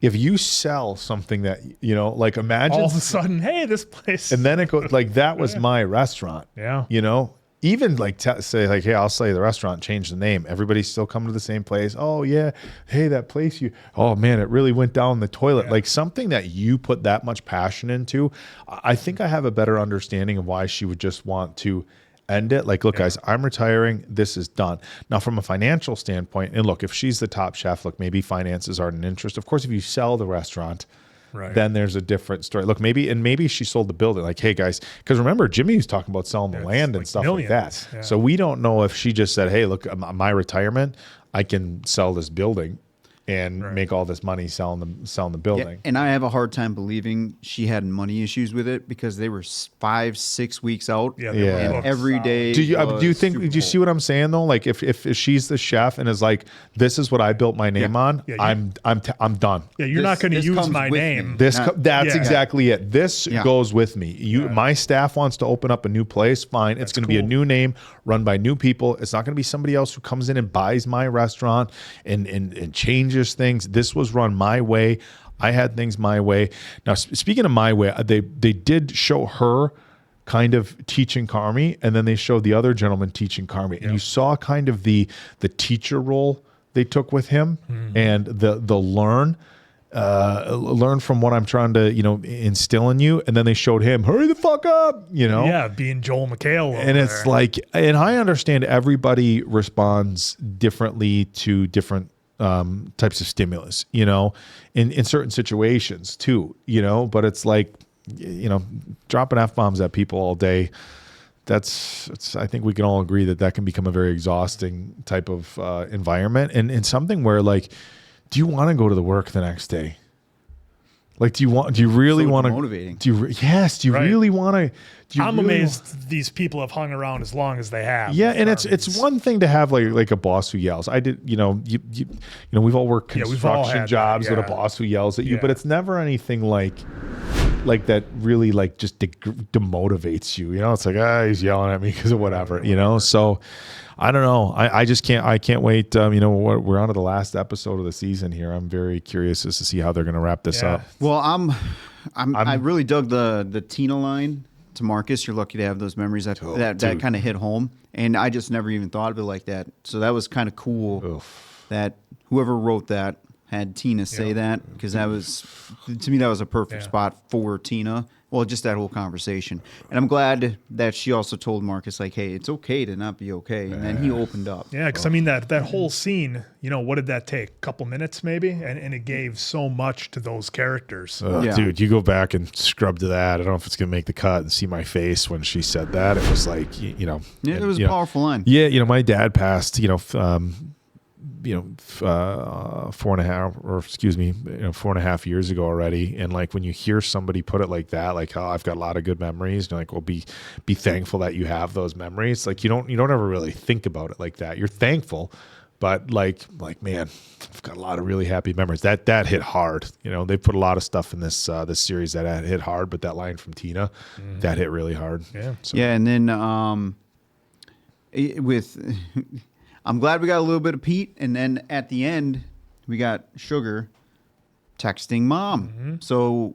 If you sell something that, like imagine
all of a sudden, hey, this place.
And then it goes like, that was my restaurant.
Yeah.
Even like say like, hey, I'll sell you the restaurant, change the name. Everybody's still coming to the same place. Oh yeah. Hey, that place oh man, it really went down the toilet. Yeah. Like something that you put that much passion into. I think I have a better understanding of why she would just want to end it. Like, look, guys, I'm retiring. This is done. Now, from a financial standpoint, and look, if she's the top chef, look, maybe finances aren't an interest. Of course, if you sell the restaurant, then there's a different story. Look, maybe she sold the building. Like, hey guys, because remember, Jimmy was talking about selling the land and stuff millions. Like that. Yeah. So we don't know if she just said, hey, look, my retirement, I can sell this building and make all this money selling the building.
Yeah, and I have a hard time believing she had money issues with it because they were 5-6 weeks out.
Yeah.
And every day.
Do you see what I'm saying though? Like if she's the chef and is like, this is what I built my name on, I'm done.
Yeah, you're not going to use my name.
That's exactly it. This goes with me. My staff wants to open up a new place. Fine, it's going to be a new name run by new people. It's not going to be somebody else who comes in and buys my restaurant and changes things. This was run my way. I had things my way. Now, speaking of my way, they did show her kind of teaching Carmy, and then they showed the other gentleman teaching Carmy, and you saw kind of the teacher role they took with him, and the learn from what I'm trying to instill in you, and then they showed him hurry the fuck up,
being Joel McHale,
and it's
there.
like, and I understand everybody responds differently to different types of stimulus, in certain situations too, but it's like, dropping F-bombs at people all day, I think we can all agree that can become a very exhausting type of environment, and something where, like, do you want to go to the work the next day? Like, do you really want to?
Motivating.
Do you really want to?
I'm amazed these people have hung around as long as they have.
Yeah, and it's one thing to have like a boss who yells. I did, we've all worked construction jobs with a boss who yells at you, but it's never anything like that really like just demotivates you. It's like, he's yelling at me because of whatever. So I don't know. I just can't. I can't wait. We're on to the last episode of the season here. I'm very curious as to see how they're going to wrap this up.
Well, I really dug the Tina line to Marcus. You're lucky to have those memories. That kind of hit home, and I just never even thought of it like that. So that was kind of cool. That whoever wrote that had Tina say that, because that was, to me, that was a perfect spot for Tina. Well, just that whole conversation. And I'm glad that she also told Marcus, like, hey, it's okay to not be okay. And then he opened up.
Yeah, because I mean, that whole scene, what did that take? A couple minutes maybe? And it gave so much to those characters.
Dude, you go back and scrub to that. I don't know if it's going to make the cut and see my face when she said that. It was like,
Yeah, it was a powerful line.
Yeah, my dad passed, 4.5 years ago already, and like when you hear somebody put it like that, like, oh, I've got a lot of good memories, and you're like, well, be thankful that you have those memories. Like you don't ever really think about it like that. You're thankful, but like man, I've got a lot of really happy memories. That hit hard. They put a lot of stuff in this series that hit hard, but that line from Tina, that hit really hard.
Yeah.
So.
Yeah, and then I'm glad we got a little bit of Pete, and then at the end, we got Sugar texting Mom. So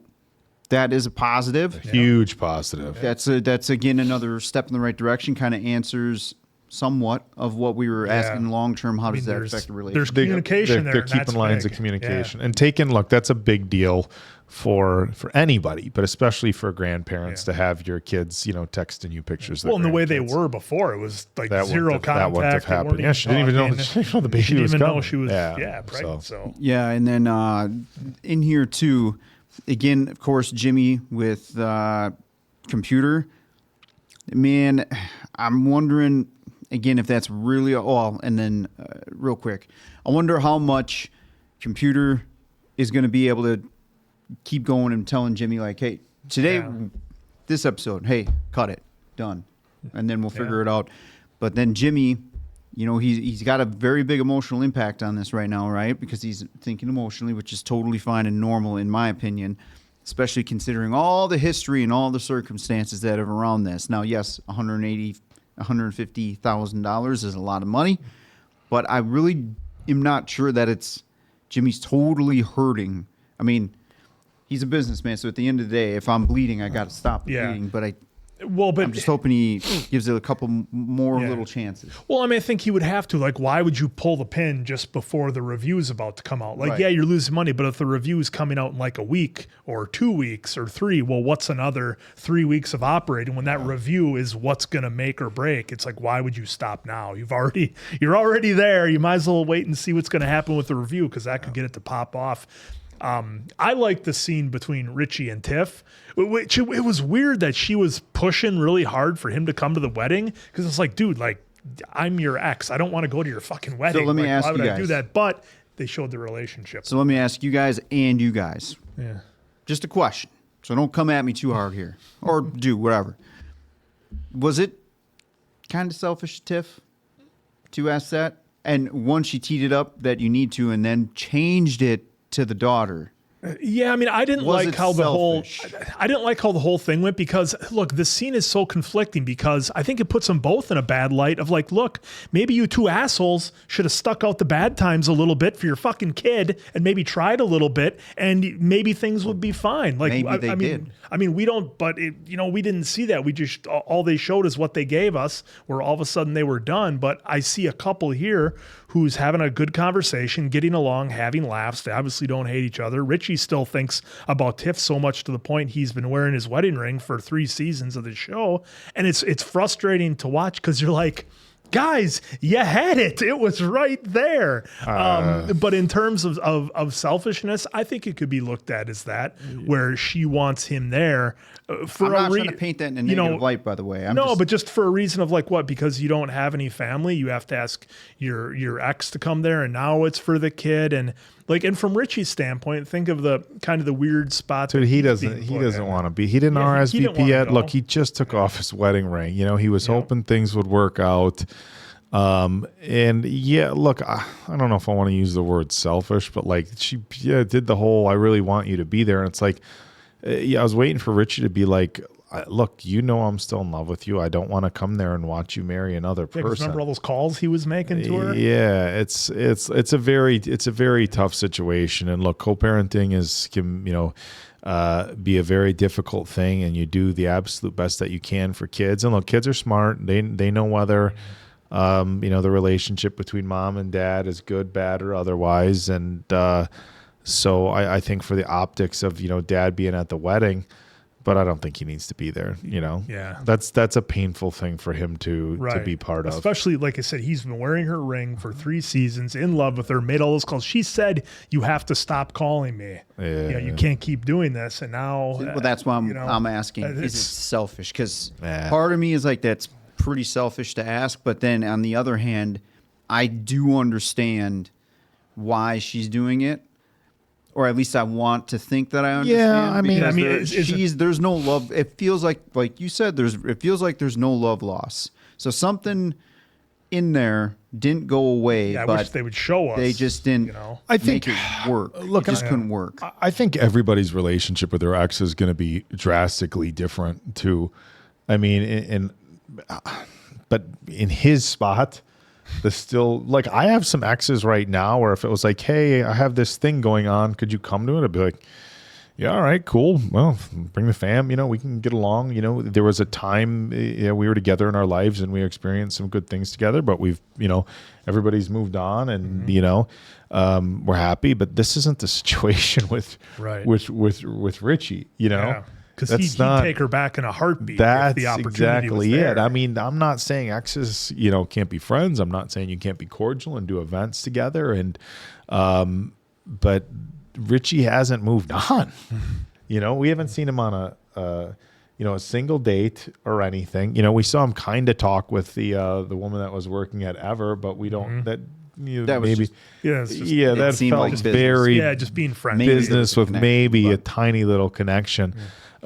that is a positive.
Huge positive.
That's again another step in the right direction, kind of answers somewhat of what we were asking long term. How does that affect the relationship?
There's communication
they're keeping
that's
lines
big.
of communication. And look, that's a big deal for anybody, but especially for grandparents to have your kids, texting you pictures.
Well, and the way they were before, it was like zero contact.
That wouldn't have happened. Yeah, she didn't even know the baby
she didn't
was
even
coming.
know she was pregnant. So
yeah, and then in here too, again, of course, Jimmy with computer. Man, I'm wondering again if that's really all. And then real quick, I wonder how much computer is going to be able to keep going and telling Jimmy, like, hey, today, this episode, hey, cut it, done. And then we'll figure it out. But then Jimmy, he's got a very big emotional impact on this right now, right? Because he's thinking emotionally, which is totally fine and normal in my opinion, especially considering all the history and all the circumstances that are around this. Now, yes, $150,000 is a lot of money, but I really am not sure that Jimmy's totally hurting. I mean, he's a businessman, so at the end of the day, if I'm bleeding, I got to stop bleeding. But I'm just hoping he gives it a couple more little chances.
Well, I mean, I think he would have to. Like, why would you pull the pin just before the review is about to come out? Like, yeah, you're losing money, but if the review is coming out in like a week or 2 weeks or 3, well, what's another 3 weeks of operating when that review is what's going to make or break? It's like, why would you stop now? You're already there. You might as well wait and see what's going to happen with the review, because that could get it to pop off. I like the scene between Richie and Tiff, which it was weird that she was pushing really hard for him to come to the wedding, because it's like, dude, like, I'm your ex. I don't want to go to your fucking wedding.
So let me ask
why would
you
I do
guys.
that? But they showed the relationship.
So let me ask you guys and you guys.
Yeah.
Just a question. So don't come at me too hard here, or do whatever. Was it kind of selfish, Tiff, to ask that? And once she teed it up that you need to, and then changed it to the daughter,
Yeah, I mean, I didn't
Was
like
it
how
selfish?
I didn't like how the whole thing went because look, the scene is so conflicting because I think it puts them both in a bad light of like, look, maybe you two assholes should have stuck out the bad times a little bit for your fucking kid and maybe tried a little bit and maybe things would be fine. Like
Maybe they did.
I mean, we don't, but we didn't see that. We just all they showed is what they gave us, where all of a sudden they were done. But I see a couple here who's having a good conversation, getting along, having laughs. They obviously don't hate each other. Richie still thinks about Tiff so much to the point he's been wearing his wedding ring for 3 seasons of the show, and it's frustrating to watch because you're like, guys, you had it. It was right there. But in terms of selfishness, I think it could be looked at as that, where she wants him there for
I'm not trying to paint that in a negative light, by the way.
But just for a reason of like what? Because you don't have any family, you have to ask your ex to come there, and now it's for the kid. And from Richie's standpoint, think of the kind of the weird spot.
Dude, he doesn't want to be. He didn't RSVP yet. Look, he just took off his wedding ring. He was hoping things would work out. And yeah, look, I don't know if I want to use the word selfish, but like she did the whole, I really want you to be there. And it's like, I was waiting for Richie to be like, look, I'm still in love with you. I don't want to come there and watch you marry another person.
Remember all those calls he was making to her?
Yeah, it's a very tough situation. And look, co-parenting can be a very difficult thing, and you do the absolute best that you can for kids. And look, kids are smart. They know whether the relationship between mom and dad is good, bad, or otherwise. And so I think for the optics of dad being at the wedding, but I don't think he needs to be there.
Yeah,
that's a painful thing for him to be part of.
Especially, like I said, he's been wearing her ring for 3 seasons, in love with her, made all those calls. She said, "You have to stop calling me.
Yeah,
you can't keep doing this." And now,
well, that's why I'm asking: is it selfish? Because part of me is like, that's pretty selfish to ask, but then on the other hand, I do understand why she's doing it. Or at least I want to think that I understand.
Yeah,
there's no love. It feels like you said, it feels like there's no love loss. So something in there didn't go away.
Yeah,
but
I wish they would show us.
They just didn't.
I think
make it work. Look, it just couldn't work.
I think everybody's relationship with their ex is going to be drastically different too. I mean, but in his spot. I have some exes right now where if it was like, hey, I have this thing going on, could you come to it? I'd be like, yeah, all right, cool. Well, bring the fam, we can get along. There was a time we were together in our lives and we experienced some good things together, but we've, everybody's moved on and, we're happy, but this isn't the situation with Richie,
Yeah. Because he'd take her back in a heartbeat.
That's
if the opportunity
exactly
was there.
it. I mean, I'm not saying exes, can't be friends. I'm not saying you can't be cordial and do events together. And, but Richie hasn't moved on. We haven't seen him on a single date or anything. We saw him kind of talk with the woman that was working at Ever, but we don't. That maybe that felt
like
very
just being friends.
Business with maybe a tiny little connection.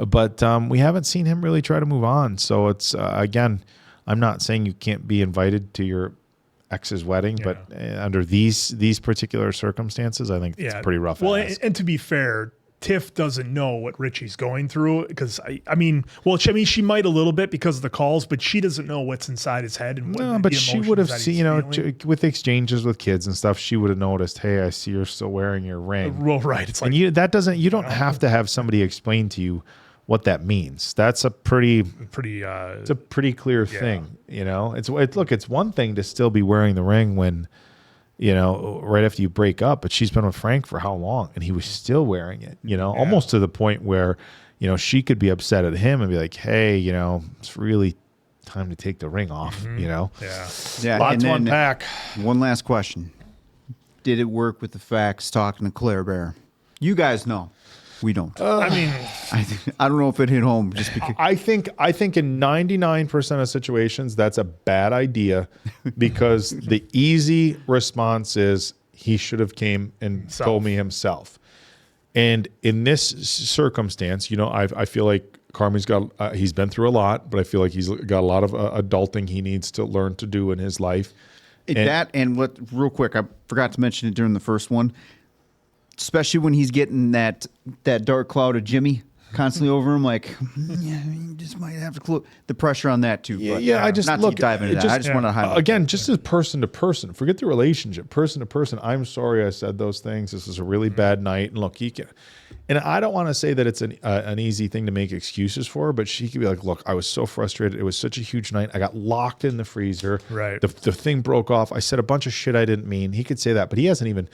But we haven't seen him really try to move on. So it's, again, I'm not saying you can't be invited to your ex's wedding, but under these particular circumstances, I think it's pretty rough.
Well, and to be fair, Tiff doesn't know what Richie's going through because she might a little bit because of the calls, but she doesn't know what's inside his head and what.
But she would have seen, with exchanges with kids and stuff, she would have noticed. Hey, I see you're still wearing your ring.
Well, right. It's like,
and you don't have to have somebody explain to you what that means. That's a pretty it's a pretty clear thing. It's one thing to still be wearing the ring when, right after you break up, but she's been with Frank for how long? And he was still wearing it, almost to the point where, she could be upset at him and be like, hey, it's really time to take the ring off,
Yeah.
Lots to unpack.
One last question. Did it work with the facts talking to Claire Bear? You guys know. We don't. I don't know if it hit home just because.
I think in 99% of situations that's a bad idea because the easy response is he should have came and told me himself. And in this circumstance, I feel like Carmy's got he's been through a lot, but I feel like he's got a lot of adulting he needs to learn to do in his life.
Real quick, I forgot to mention it during the first one. especially when he's getting that dark cloud of Jimmy constantly over him, like, yeah, you just might have to close the pressure on that too. But
I just
not
look
to dive into that. I just want to highlight
again, just as person to person. Forget the relationship, person to person. I'm sorry I said those things. This is a really bad night, and look, he can. And I don't want to say that it's an easy thing to make excuses for, but she could be like, look, I was so frustrated. It was such a huge night. I got locked in the freezer.
Right.
The thing broke off. I said a bunch of shit I didn't mean. He could say that, but he hasn't even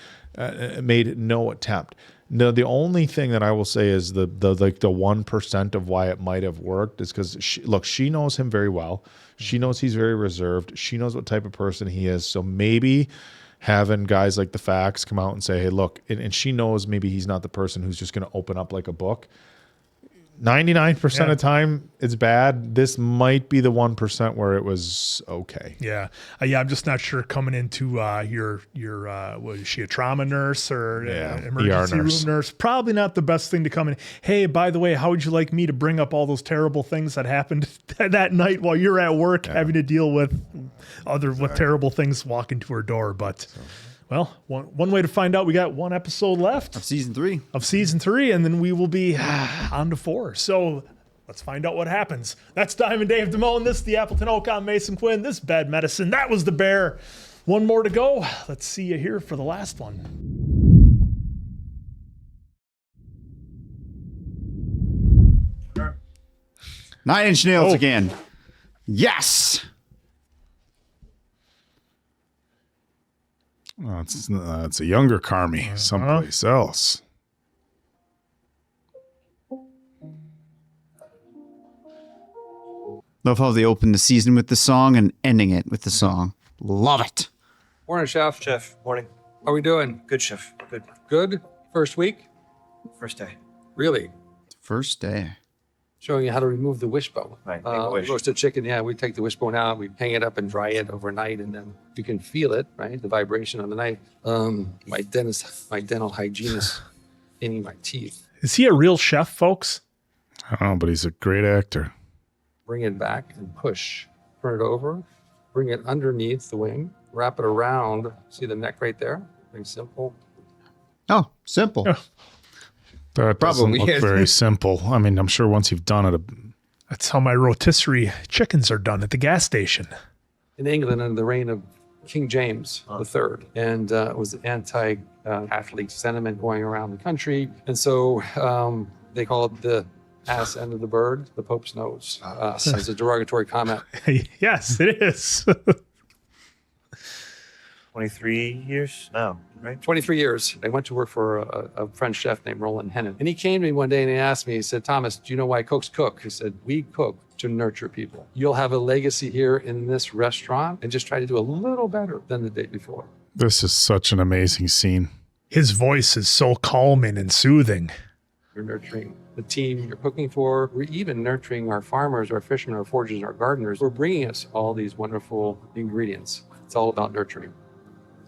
made no attempt. No, the only thing that I will say is the 1% of why it might have worked is because she knows him very well. She knows he's very reserved. She knows what type of person he is. So maybe having guys like the Facts come out and say, hey, look, and she knows maybe he's not the person who's just going to open up like a book. 99% of the time it's bad. This might be the 1% where it was okay.
Yeah. I'm just not sure coming into your was she a trauma nurse or emergency room nurse? Probably not the best thing to come in. Hey, by the way, how would you like me to bring up all those terrible things that happened that night while you're at work having to deal with terrible things walk into her door? But well, one way to find out, we got one episode left
of season 3.
And then we will be on to 4. So let's find out what happens. That's Diamond Dave Damone. This is the Appleton Oak. I'm Mason Quinn. This is Bad Medicine. That was the Bear. One more to go. Let's see you here for the last one.
9 Inch Nails again. Yes.
Oh, it's a younger Carmy someplace else.
Love how they open the season with the song and ending it with the song. Love it.
Morning, Chef.
Chef, morning.
How are we doing?
Good, Chef. Good.
Good? First week?
First day.
Really?
First day.
Showing you how to remove the wishbone.
Right, make a wish.
Roasted chicken, we take the wishbone out, we hang it up and dry it overnight, and then you can feel it, right? The vibration on the knife. My dental hygienist cleaning my teeth.
Is he a real chef, folks?
I don't know, but he's a great actor.
Bring it back and push. Turn it over. Bring it underneath the wing. Wrap it around. See the neck right there? Very simple.
Oh, simple.
Yeah.
That doesn't
Probably
look
is.
very simple. I mean, I'm sure once you've done it.
That's how my rotisserie chickens are done at the gas station.
In England, under the reign of King James III, and it was anti-Catholic sentiment going around the country. And so they call it the ass end of the bird, the Pope's nose, as a derogatory comment.
Yes, it is.
23 years now, right?
23 years. I went to work for a French chef named Roland Hennin. And he came to me one day and he asked me, he said, Thomas, do you know why cooks cook? He said, we cook to nurture people. You'll have a legacy here in this restaurant and just try to do a little better than the day before.
This is such an amazing scene.
His voice is so calming and soothing.
You're nurturing the team you're cooking for. We're even nurturing our farmers, our fishermen, our foragers, our gardeners. We're bringing us all these wonderful ingredients. It's all about nurturing.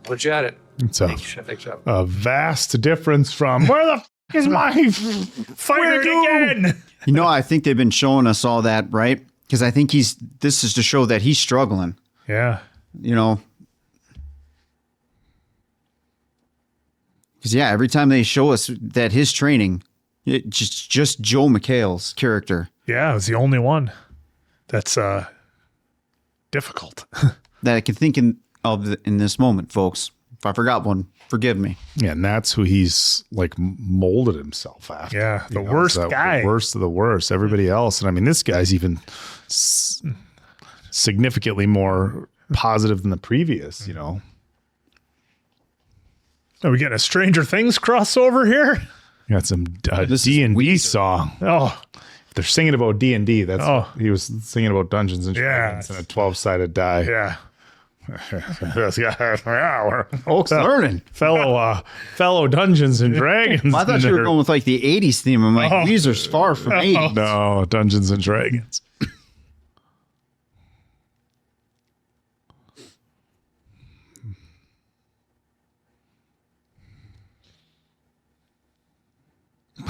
I'll let you at it.
It's
Thanks, Chef.
a vast difference from where the f- is my
Fire it again.
You know, I think they've been showing us all that, right? Because I think this is to show that he's struggling.
Yeah.
You know, because every time they show us that his training, it's just Joe McHale's character.
Yeah, it was the only one that's difficult.
That I can think in this moment, folks. If I forgot one, forgive me.
Yeah, and that's who he's like molded himself after.
Yeah, the worst guy.
The worst of the worst. Everybody else. And I mean, this guy's even significantly more positive than the previous, you know.
Are we getting a Stranger Things crossover here?
Got some D&D song.
Oh.
If they're singing about D&D, he was singing about Dungeons and Dragons and a 12-sided die.
Yeah.
Folks learning.
Fellow Dungeons and Dragons.
I thought you were going with like the 80s theme. I'm like, these are far from 80s.
No, Dungeons and Dragons.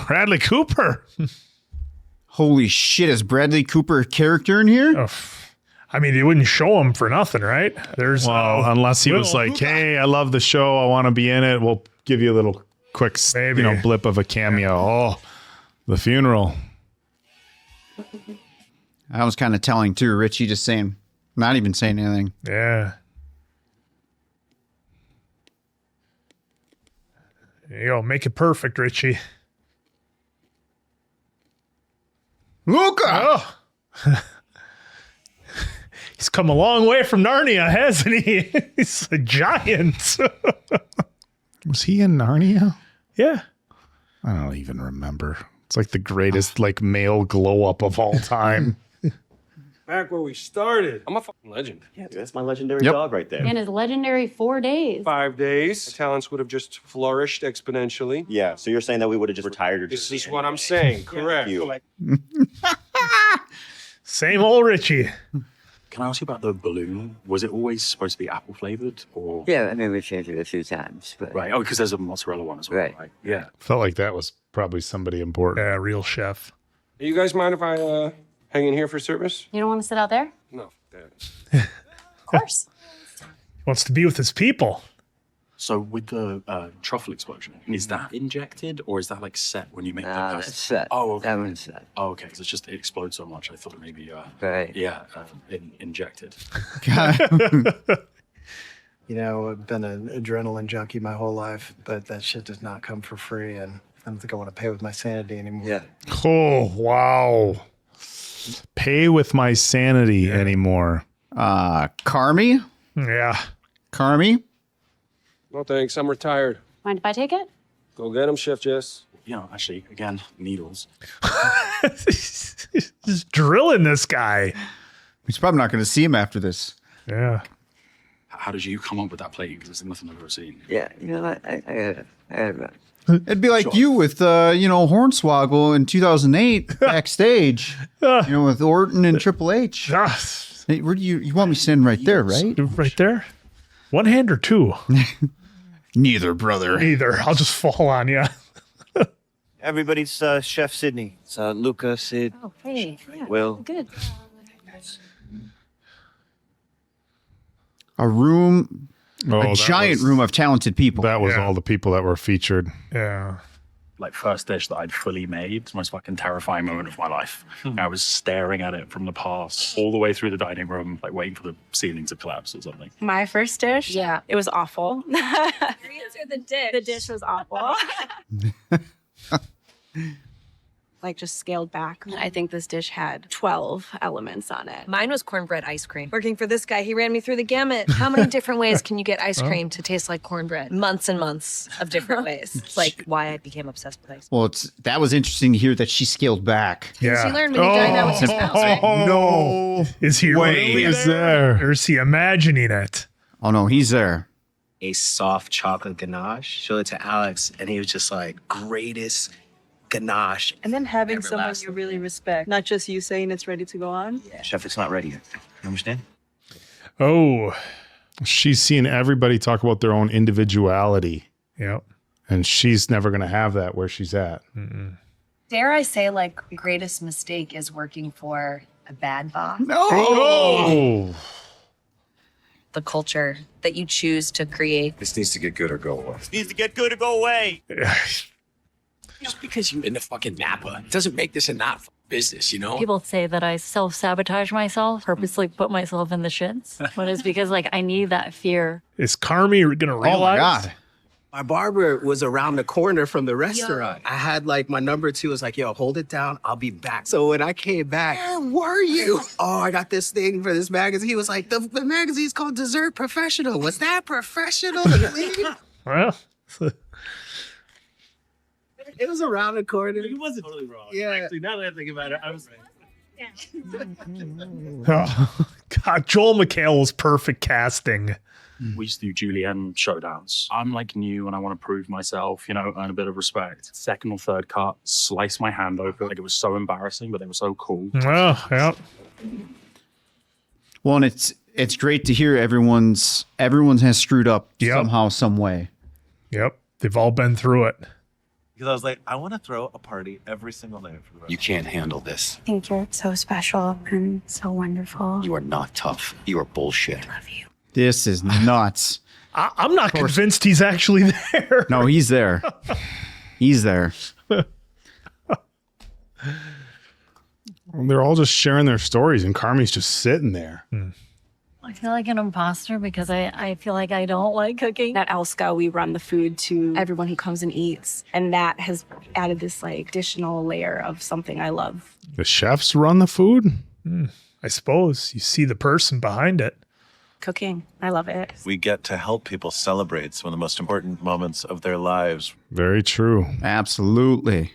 Bradley Cooper.
Holy shit, is Bradley Cooper a character in here?
Oh, I mean, they wouldn't show him for nothing, right?
Unless he was like, hey, I love the show. I want to be in it. We'll give you a little quick, blip of a cameo. Oh, the funeral.
I was kind of telling too. Richie just saying, not even saying anything.
Yeah. There you go. Make it perfect, Richie.
Luca!
Oh. He's come a long way from Narnia, hasn't he? He's a giant.
Was he in Narnia?
Yeah.
I don't even remember. It's like the greatest male glow up of all time.
Back where we started. I'm a fucking legend.
Yeah, dude, that's my legendary dog right there.
And his legendary 4 days.
5 days. My talents would have just flourished exponentially.
Yeah, so you're saying that we would have just retired or just...
This is what I'm saying. Correct.
Same old Richie.
Can I ask you about the balloon? Was it always supposed to be apple flavored, or?
Yeah, I mean, we changed it a few times. But...
Right. Oh, because there's a mozzarella one as well. Right. Yeah.
Felt like that was probably somebody important.
Yeah, real chef.
You guys mind if I hang in here for service?
You don't want to sit out there?
No.
Of course.
Wants to be with his people.
So with the truffle explosion, is that injected or is that set when you make the pasta?
That's set.
Oh, okay.
That one's set.
Oh, okay. Because it explodes so much. I thought it maybe,
right.
injected.
You know, I've been an adrenaline junkie my whole life, but that shit does not come for free, and I don't think I want to pay with my sanity anymore.
Yeah.
Oh, wow. Pay with my sanity anymore.
Carmy?
Yeah.
Carmy?
No thanks. I'm retired.
Mind if I take it?
Go get him, Chef Jess.
You know, actually, again, needles.
Just drilling this guy.
He's probably not going to see him after this.
Yeah.
How did you come up with that plate? Because there's nothing I've ever seen.
Yeah, you know, I had it.
It'd be like you with, Hornswoggle in 2008 backstage, with Orton and Triple H. Hey, where do you want me standing right there, right?
Right there? One hand or two?
Neither, brother.
Neither. I'll just fall on you.
Everybody's Chef Sydney. It's Luca, Sid.
Oh, hey. Yeah.
Will.
Good.
A room,
Oh,
a giant room of talented people.
That was all the people that were featured.
Yeah.
First dish that I'd fully made. It's the most fucking terrifying moment of my life. I was staring at it from the past all the way through the dining room, waiting for the ceiling to collapse or something.
My first dish?
Yeah.
It was awful.
Answer the dish.
The dish was awful. Just scaled back. I think this dish had 12 elements on it.
Mine was cornbread ice cream. Working for this guy, he ran me through the gamut. How many different ways can you get ice cream to taste like cornbread? Months and months of different ways. It's why I became obsessed with ice cream.
Well, that was interesting to hear that she scaled back.
Yeah. She learned when he dined out with his spouse, right?
No. Is he really there? Or is he imagining it?
Oh, no, he's there.
A soft chocolate ganache. Showed it to Alex, and he was just greatest ganache.
And then having someone you really respect, not just you saying it's ready to go on.
Yeah, Chef, it's not ready yet. You understand?
Oh, she's seen everybody talk about their own individuality.
Yep.
And she's never going to have that where she's at.
Mm-mm.
Dare I say, the greatest mistake is working for a bad boss?
No!
Oh!
The culture that you choose to create.
This needs to get good or go away.
This needs to get good or go away.
Just because you're in the fucking Napa doesn't make this a not business, you know?
People say that I self-sabotage myself, purposely put myself in the shits. But it's because I need that fear.
Is Carmy going to realize?
Oh my God.
My barber was around the corner from the restaurant. I had my number 2 was yo, hold it down. I'll be back. So when I came back, where were you? Oh, I got this thing for this magazine. He was like, the magazine's called Dessert Professional. Was that professional?
Well,
it was around the corner.
He wasn't totally wrong.
Yeah.
Actually, now that I think about it, I was right.
oh, God, Joel McHale was perfect casting.
We used to do Julienne showdowns. I'm new and I want to prove myself, earn a bit of respect. Second or third cut, slice my hand open. It was so embarrassing, but they were so cool.
Oh, yeah.
Well, and it's great to hear everyone has screwed up somehow, some way.
Yep. They've all been through it.
Because I was like, I want to throw a party every single day for the rest.
You can't handle this.
I think you're so special and so wonderful.
You are not tough. You are bullshit.
This is nuts.
I'm not convinced he's actually there.
No, he's there. He's there.
They're all just sharing their stories, and Carmy's just sitting there.
I feel like an imposter because I feel like I don't like cooking.
At Elska, we run the food to everyone who comes and eats. And that has added this like additional layer of something I love.
The chefs run the food?
I suppose you see the person behind it.
Cooking. I love it.
We get to help people celebrate some of the most important moments of their lives.
Very true.
Absolutely.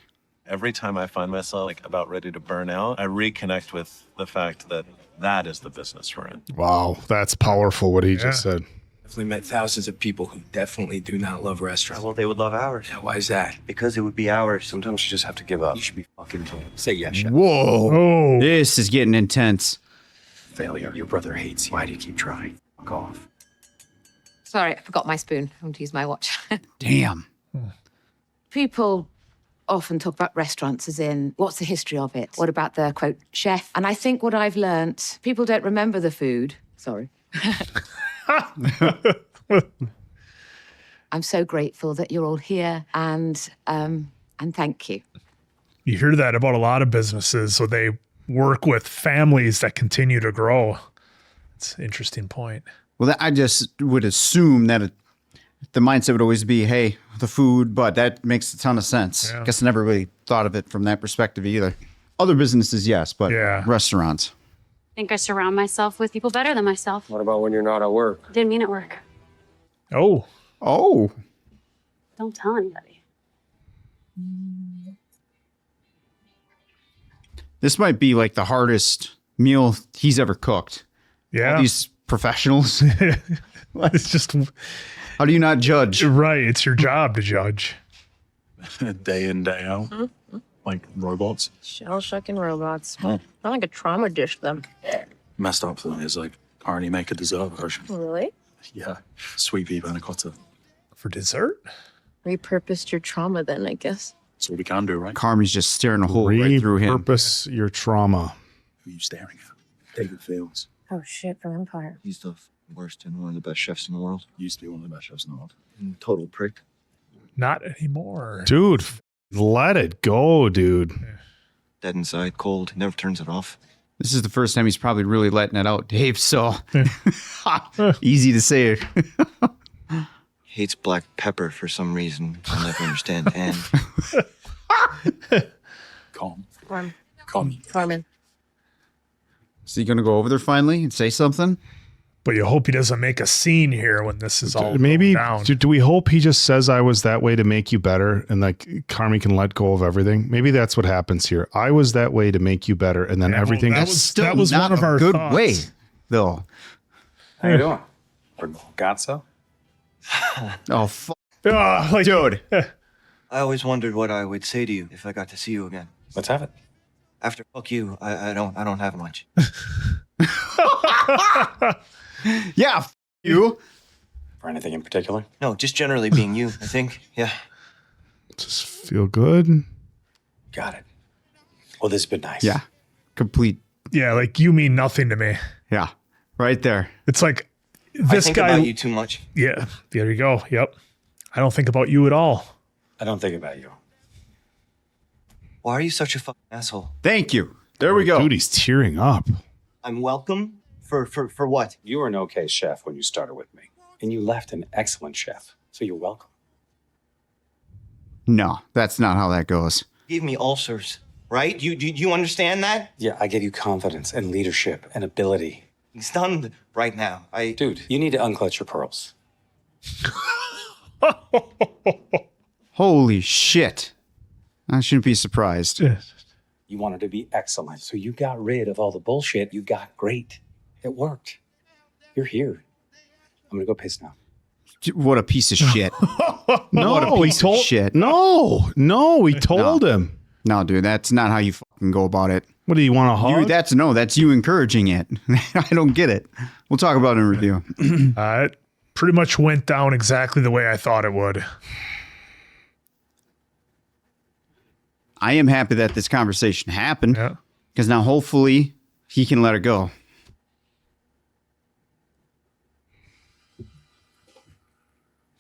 Every time I find myself like about ready to burn out, I reconnect with the fact that that is the business we're in.
Wow, that's powerful what he just said.
Definitely met thousands of people who definitely do not love restaurants.
Well, they would love ours.
Yeah, why is that?
Because it would be ours.
Sometimes you just have to give up. You should be fucking told. Say yes, chef.
Whoa. This is getting intense.
Failure. Your brother hates you. Why do you keep trying? Fuck off.
Sorry, I forgot my spoon. I want to use my watch.
Damn.
People often talk about restaurants as in, what's the history of it? What about the, quote, chef? And I think what I've learnt, people don't remember the food. Sorry. I'm so grateful that you're all here and thank you.
You hear that about a lot of businesses, so they work with families that continue to grow. It's an interesting point.
Well, I just would assume that the mindset would always be, hey, the food, but that makes a ton of sense.
Yeah.
I guess I never really thought of it from that perspective either. Other businesses, yes, but restaurants.
I think I surround myself with people better than myself.
What about when you're not at work?
Didn't mean at work.
Oh.
Don't tell anybody.
This might be like the hardest meal he's ever cooked.
Yeah.
All these professionals.
It's just...
How do you not judge?
Right. It's your job to judge.
Day in, day out. Like robots.
Shell-shucking robots. Not like a trauma dish, them.
Messed up thing is like already make a dessert version.
Really?
Yeah. Sweet pea panna cotta.
For dessert?
Repurposed your trauma then, I guess.
That's what we can do, right?
Carmy's just staring a hole right through him.
Repurpose your trauma.
Who are you staring at? David Fields.
Oh, shit, from Empire.
He's the worst and one of the best chefs in the world.
Used to be one of the best chefs in the world.
Total prick.
Not anymore.
Dude, let it go, dude.
Dead inside, cold, never turns it off.
This is the first time he's probably really letting it out, Dave, so easy to say it.
Hates black pepper for some reason. I'll never understand. And
calm.
Carmen.
Is he going to go over there finally and say something?
But you hope he doesn't make a scene here when this is all
Maybe
down.
do we hope he just says I was that way to make you better and like Carmy can let go of everything? Maybe that's what happens here. I was that way to make you better and then everything.
That was one of our
good
thoughts.
way, though.
How you doing? Ragazzo?
Oh, fuck.
Dude.
I always wondered what I would say to you if I got to see you again.
Let's have it.
After fuck you, I don't have much.
Yeah, you.
For anything in particular?
No, just generally being you, I think. Yeah.
Just feel good.
Got it. Well, this has been nice.
Yeah. Complete.
Yeah, like you mean nothing to me.
Yeah. Right there.
It's like
I
this
think
guy.
about you too much.
Yeah, there you go. Yep. I don't think about you at all.
I don't think about you.
Why are you such a fucking asshole?
Thank you. There we go.
Dude, he's tearing up.
I'm welcome for what?
You were an okay chef when you started with me, and you left an excellent chef, so you're welcome.
No, that's not how that goes.
You gave me ulcers, right? You understand that?
Yeah, I gave you confidence and leadership and ability.
It's done right now.
Dude, you need to unclutch your pearls.
Holy shit. I shouldn't be surprised.
You wanted to be excellent, so you got rid of all the bullshit. You got great. It worked. You're here. I'm gonna go piss now.
What a piece of shit.
No,
what a piece of shit.
No, we told him.
No, dude, that's not how you fucking go about it.
What do you want to hug?
That's you encouraging it. I don't get it. We'll talk about it in review.
It pretty much went down exactly the way I thought it would.
I am happy that this conversation happened because now hopefully he can let it go.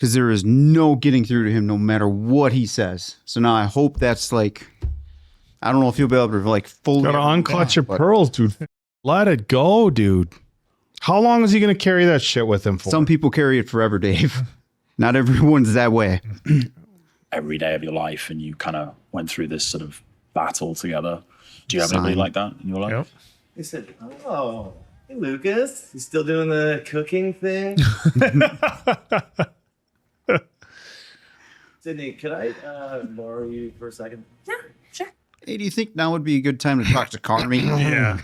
because there is no getting through to him no matter what he says. So now I hope that's like, I don't know if he'll be able to like fully.
Gotta unclutch your pearls, dude. Let it go, dude. How long is he going to carry that shit with him for?
Some people carry it forever, Dave. Not everyone's that way.
Every day of your life, and you kind of went through this sort of battle together. Do you have anybody like that in your life?
Yep.
He said, "Oh, hey Lucas, you still doing the cooking thing?" Sydney, could I borrow you for a second?
Yeah, sure.
Hey, do you think now would be a good time to talk to Carmy?
Yeah.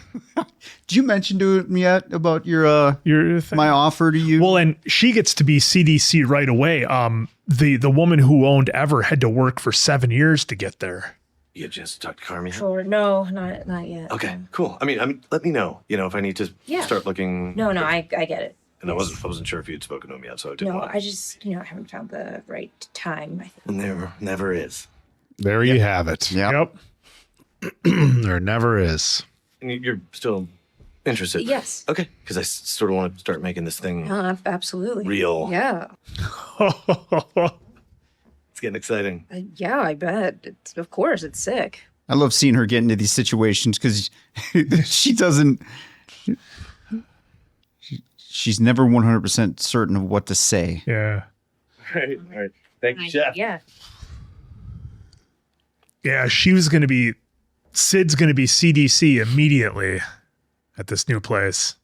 Did you mention to him yet about your my offer to you?
Well, and she gets to be CDC right away. The woman who owned Ever had to work for 7 years to get there.
You just talked to Carmy?
Sure. No, not yet.
Okay, cool. I mean, let me know. If I need to start looking.
No, I get it.
And I wasn't sure if you'd spoken to him yet, so I didn't.
No,
want
I just I haven't found the right time. I think.
And never is.
There you have it.
Yep.
There never is.
And you're still interested?
Yes.
Okay, because I sort of want to start making this thing
Absolutely.
real.
Yeah.
It's getting exciting.
Yeah, I bet. Of course, it's sick.
I love seeing her get into these situations because she doesn't. She's never 100% certain of what to say.
Yeah.
All right. Thank you, Chef.
Yeah.
Yeah, Sid's going to be CDC immediately at this new place.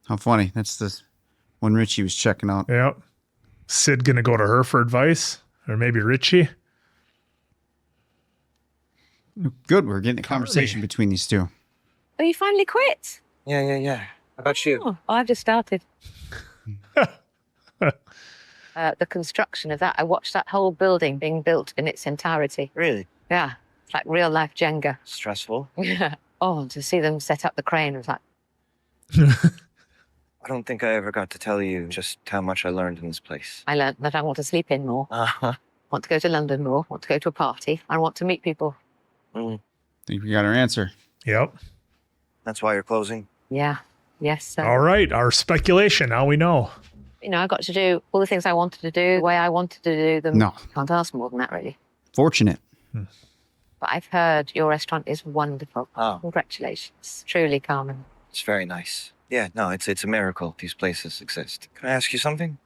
How funny. That's the one Richie was checking out.
Yep. Sid going to go to her for advice, or maybe Richie.
Good. We're getting a conversation between these two.
Oh, you finally quit?
Yeah. How about you?
Oh, I've just started. The construction of that, I watched that whole building being built in its entirety.
Really?
Yeah, it's like real life Jenga.
Stressful?
Yeah. Oh, to see them set up the crane was like,
I don't think I ever got to tell you just how much I learned in this place.
I learned that I want to sleep in more, want to go to London more, want to go to a party, I want to meet people.
I think we got our answer.
Yep.
That's why you're closing?
Yeah. Yes.
All right. Our speculation. Now we know.
I got to do all the things I wanted to do the way I wanted to do them.
No.
Can't ask more than that, really.
Fortunate.
But I've heard your restaurant is wonderful.
Oh.
Congratulations. Truly, Carmen.
It's very nice. Yeah, no, it's a miracle these places exist. Can I ask you something?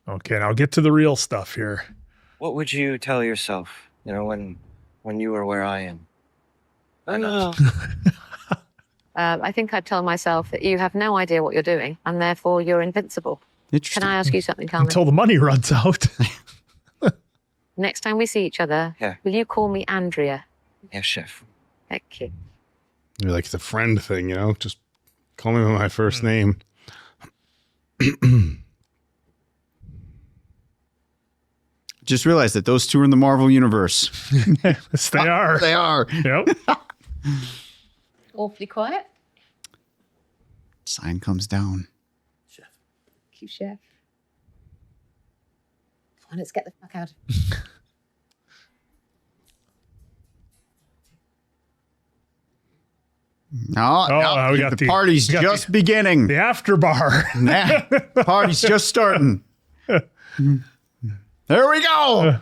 Okay, now get to the real stuff here.
What would you tell yourself, when you were where I am?
I know. I think I'd tell myself that you have no idea what you're doing, and therefore you're invincible.
Interesting.
Can I ask you something, Carmen?
Until the money runs out.
Next time we see each other, will you call me Andrea?
Yes, Chef.
Thank you.
You're like the friend thing, just call me by my first name.
Just realized that those two are in the Marvel universe.
Yes, they are.
They are.
Yep.
Awfully quiet.
Sign comes down.
Thank you, Chef. Come on, let's get the fuck out.
No,
we got
the party's just beginning.
The after bar.
Party's just starting. There we go.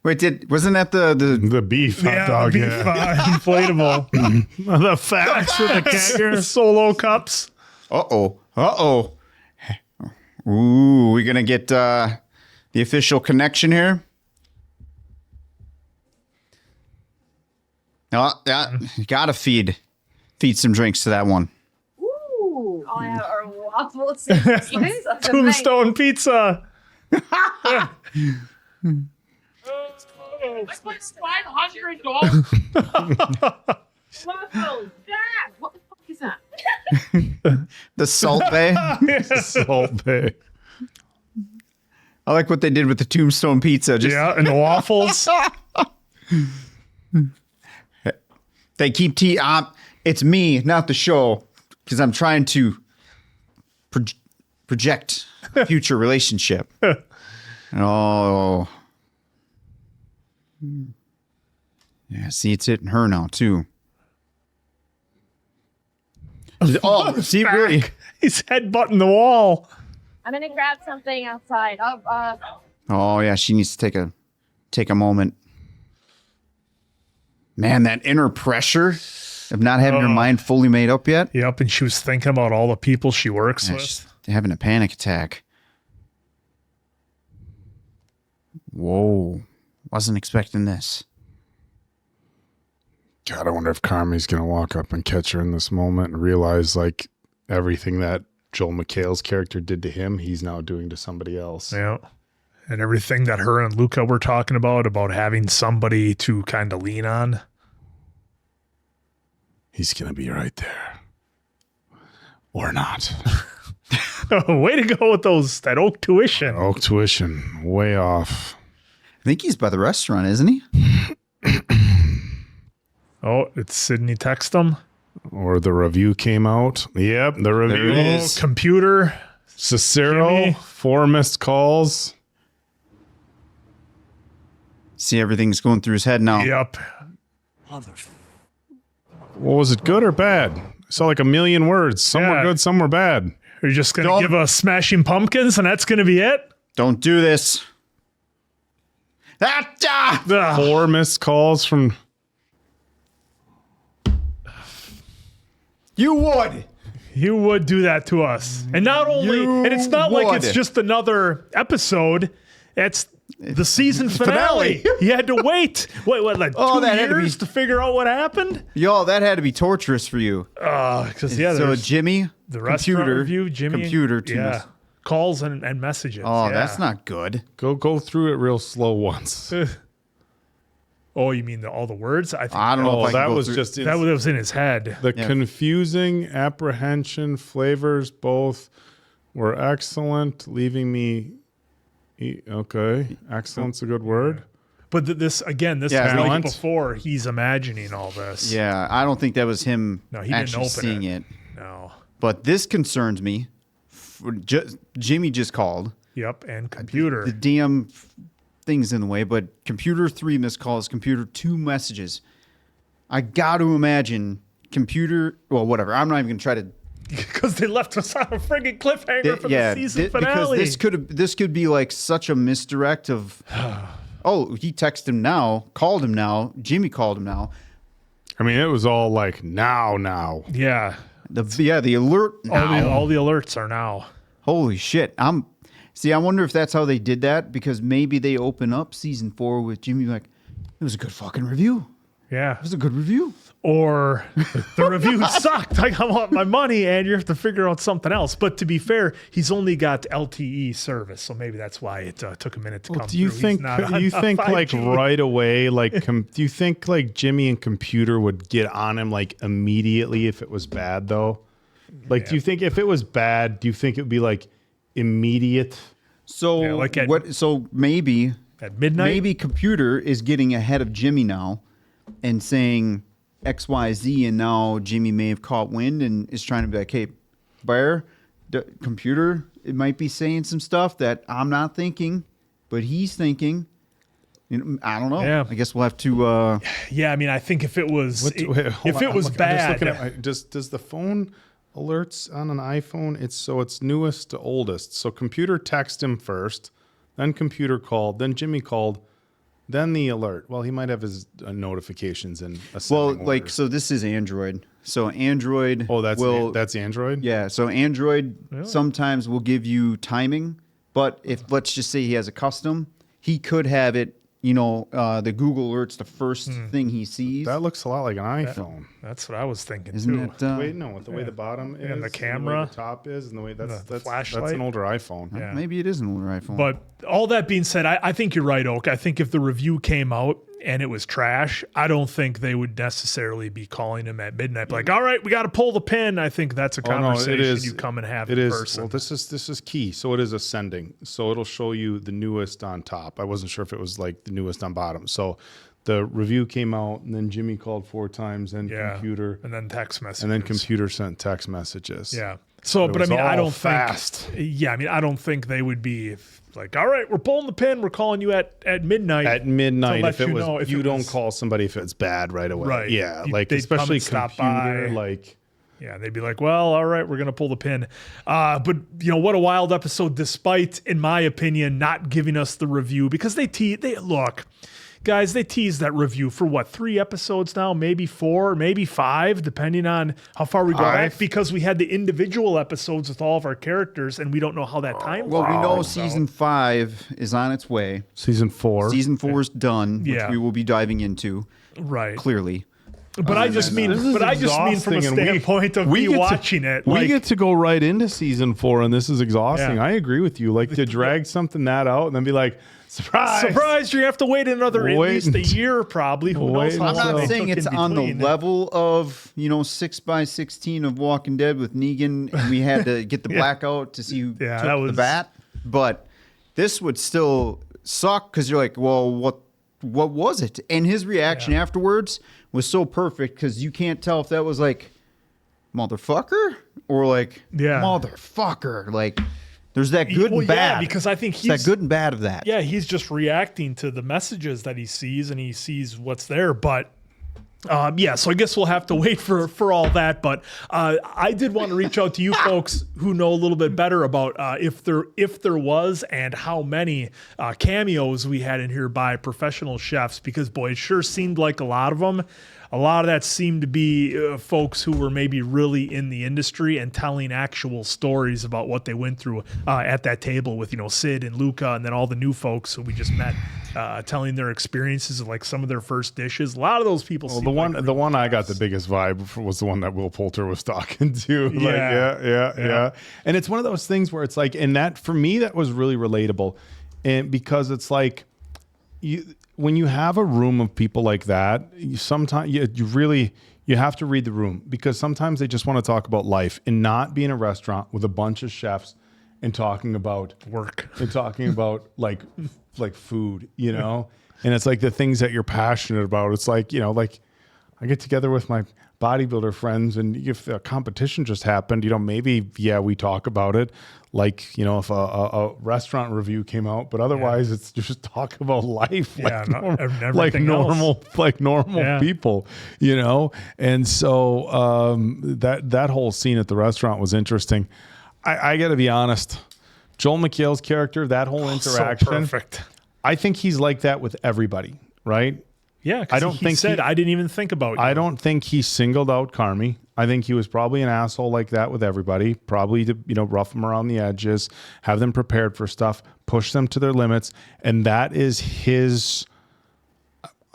Wait, wasn't that the
beef hot dog?
Beef, inflatable. The facts with the kegger solo cups.
Uh-oh. Ooh, we're going to get the official connection here. Oh, yeah, gotta feed some drinks to that one.
Ooh.
Oh, yeah, or waffles.
Tombstone pizza.
$500. Waffles. Dad, what the fuck is that?
The Salt Bay.
Salt Bay.
I like what they did with the Tombstone pizza.
And the waffles.
They keep it's me, not the show, because I'm trying to project a future relationship. Oh. Yeah, see, it's hitting her now, too. Oh, see, really?
He's headbutting the wall.
I'm gonna grab something outside.
Oh yeah, she needs to take a moment. Man, that inner pressure of not having her mind fully made up yet.
Yep, and she was thinking about all the people she works with.
She's having a panic attack. Whoa. Wasn't expecting this.
God, I wonder if Carmy's going to walk up and catch her in this moment and realize like everything that Joel McHale's character did to him, he's now doing to somebody else.
Yeah. And everything that her and Luca were talking about having somebody to kind of lean on.
He's going to be right there. Or not.
Way to go with that Oak tuition.
Oak tuition, way off.
I think he's by the restaurant, isn't he?
Oh, it's Sydney text him.
Or the review came out. Yep, the review.
There it is.
Computer.
Cicero,
Jimmy.
4 missed calls.
See, everything's going through his head now.
Yep.
What was it, good or bad? I saw like a million words. Some were good, some were bad.
You're just going to give us Smashing Pumpkins and that's going to be it?
Don't do this.
4 missed calls from...
You would.
You would do that to us. And not only, and it's not like it's just another episode. It's the season finale. You had to wait. What, like 2 years to figure out what happened?
Y'all, that had to be torturous for you.
Because
so Jimmy,
the restaurant
computer,
review, Jimmy,
computer,
calls and messages.
Oh, that's not good.
Go through it real slow once.
Oh, you mean all the words?
I don't know. If I
that
can
was
go
just
that was in his head.
The confusing apprehension flavors both were excellent, leaving me. Okay, excellent's a good word.
But this is like before he's imagining all this.
Yeah, I don't think that was him.
No, he
actually
didn't open
seeing it.
No,
but this concerns me. Jimmy just called.
Yep, and computer.
The DM thing's in the way, but computer 3 missed calls, computer 2 messages. I got to imagine computer. Well, whatever. I'm not even gonna try to.
Because they left us on a friggin' cliffhanger for the season finale.
Because this could be like such a misdirect of. Oh, he texted him now, called him now. Jimmy called him now.
I mean, it was all like now.
Yeah.
The alert now.
All the alerts are now.
Holy shit! I wonder if that's how they did that, because maybe they open up season 4 with Jimmy like, it was a good fucking review.
Yeah,
it was a good review.
Or the review sucked. I want my money, and you have to figure out something else. But to be fair, he's only got LTE service, so maybe that's why it took a minute to come.
Do you
through.
think like right away, like do you think like Jimmy and computer would get on him like immediately if it was bad though? Like, do you think if it was bad, do you think it would be like immediate?
So so maybe
at midnight,
maybe computer is getting ahead of Jimmy now and saying XYZ, and now Jimmy may have caught wind and is trying to be like, hey, Bear, the computer, it might be saying some stuff that I'm not thinking, but he's thinking. You know, I don't know.
Yeah.
I guess we'll have to.
Yeah, I mean, I think if it was bad,
does the phone alerts on an iPhone? It's newest to oldest. So computer texted him first, then computer called, then Jimmy called. Then the alert. Well, he might have his notifications in a order.
So this is Android. So Android.
Oh, that's Android?
Yeah. So Android sometimes will give you timing, but if let's just say he has a custom, he could have it. The Google alerts the first thing he sees.
That looks a lot like an iPhone.
That's what I was thinking
Isn't
too.
it?
Wait, no, with the way the bottom is,
and the camera,
and the way the top is, and the way that's
flashlight.
That's an older iPhone.
Yeah.
Maybe it is an older iPhone.
But all that being said, I think you're right, Oak. I think if the review came out and it was trash, I don't think they would necessarily be calling him at midnight. Like, all right, we got to pull the pin. I think that's a conversation you come and have in person.
Well, this is key. So it is ascending. So it'll show you the newest on top. I wasn't sure if it was like the newest on bottom. So the review came out, and then Jimmy called 4 times, and computer,
and then text messages,
and then computer sent text messages.
Yeah. So, but I mean, I don't
think.
Yeah, I mean, I don't think they would be like, all right, we're pulling the pin, we're calling you at midnight.
At midnight, if it was,
if
you
it
don't
was,
call somebody if it's bad right away.
Right.
Yeah, like especially computer, like.
Yeah, they'd be like, well, all right, we're going to pull the pin. But, what a wild episode, despite, in my opinion, not giving us the review, because they look, guys, they teased that review for 3 episodes now, maybe 4, maybe 5, depending on how far we go back, because we had the individual episodes with all of our characters, and we don't know how that time
Well, we know season 5 is on its way.
Season 4
is done, which we will be diving into.
Right.
Clearly.
But I just mean from a standpoint of me watching it.
We get to go right into season 4, and this is exhausting.
Yeah.
I agree with you. Like to drag something that out and then be like, surprise!
You have to wait another at least a year, probably. Who knows how
I'm
long
not
they
saying
took
it's
in
on the
between.
level of 6x16 of Walking Dead with Negan, and we had to get the blackout to see who took the bat. But this would still suck because you're like, well, what was it? And his reaction afterwards was so perfect because you can't tell if that was like motherfucker or like motherfucker. Like there's that good and bad.
Yeah, because I think
he's that good and bad of that.
Yeah, he's just reacting to the messages that he sees, and he sees what's there. But so I guess we'll have to wait for all that. But I did want to reach out to you folks who know a little bit better about if there was and how many cameos we had in here by professional chefs, because boy, it sure seemed like a lot of them. A lot of that seemed to be folks who were maybe really in the industry and telling actual stories about what they went through at that table with, Sid and Luca, and then all the new folks who we just met telling their experiences of like some of their first dishes. A lot of those people.
Well, the one I got the biggest vibe was the one that Will Poulter was talking to. Yeah. And it's one of those things where it's like, and that for me, that was really relatable, and because it's like when you have a room of people like that, sometimes you have to read the room, because sometimes they just want to talk about life and not be in a restaurant with a bunch of chefs and talking about
work
and talking about like food, and it's like the things that you're passionate about. It's like, like I get together with my bodybuilder friends, and if a competition just happened, maybe, we talk about it. Like, if a restaurant review came out, but otherwise it's just talk about life, like normal people, And so that whole scene at the restaurant was interesting. I got to be honest, Joel McHale's character, that whole interaction,
so perfect.
I think he's like that with everybody, right?
Yeah, I didn't even think about you.
I don't think he singled out Carmy. I think he was probably an asshole like that with everybody, probably to, rough them around the edges, have them prepared for stuff, push them to their limits. And that is his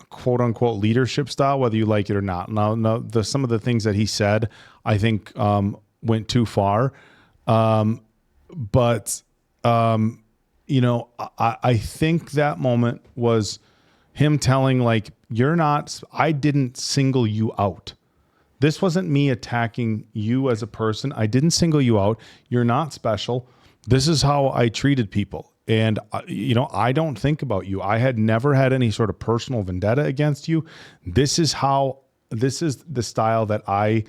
quote unquote leadership style, whether you like it or not. Now, some of the things that he said, I think went too far. I think that moment was him telling I didn't single you out. This wasn't me attacking you as a person. I didn't single you out. You're not special. This is how I treated people. And, I don't think about you. I had never had any sort of personal vendetta against you. This is the style that I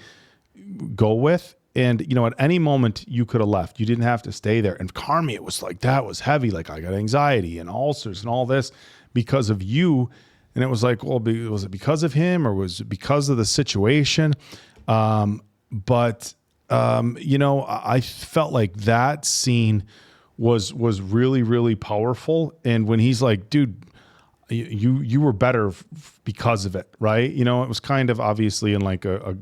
go with. And, at any moment you could have left. You didn't have to stay there. And Carmy, it was like, that was heavy. Like I got anxiety and ulcers and all this because of you. And it was like, well, was it because of him or was it because of the situation? I felt like that scene was really, really powerful. And when he's like, dude, you were better because of it, right? It was kind of obviously in like a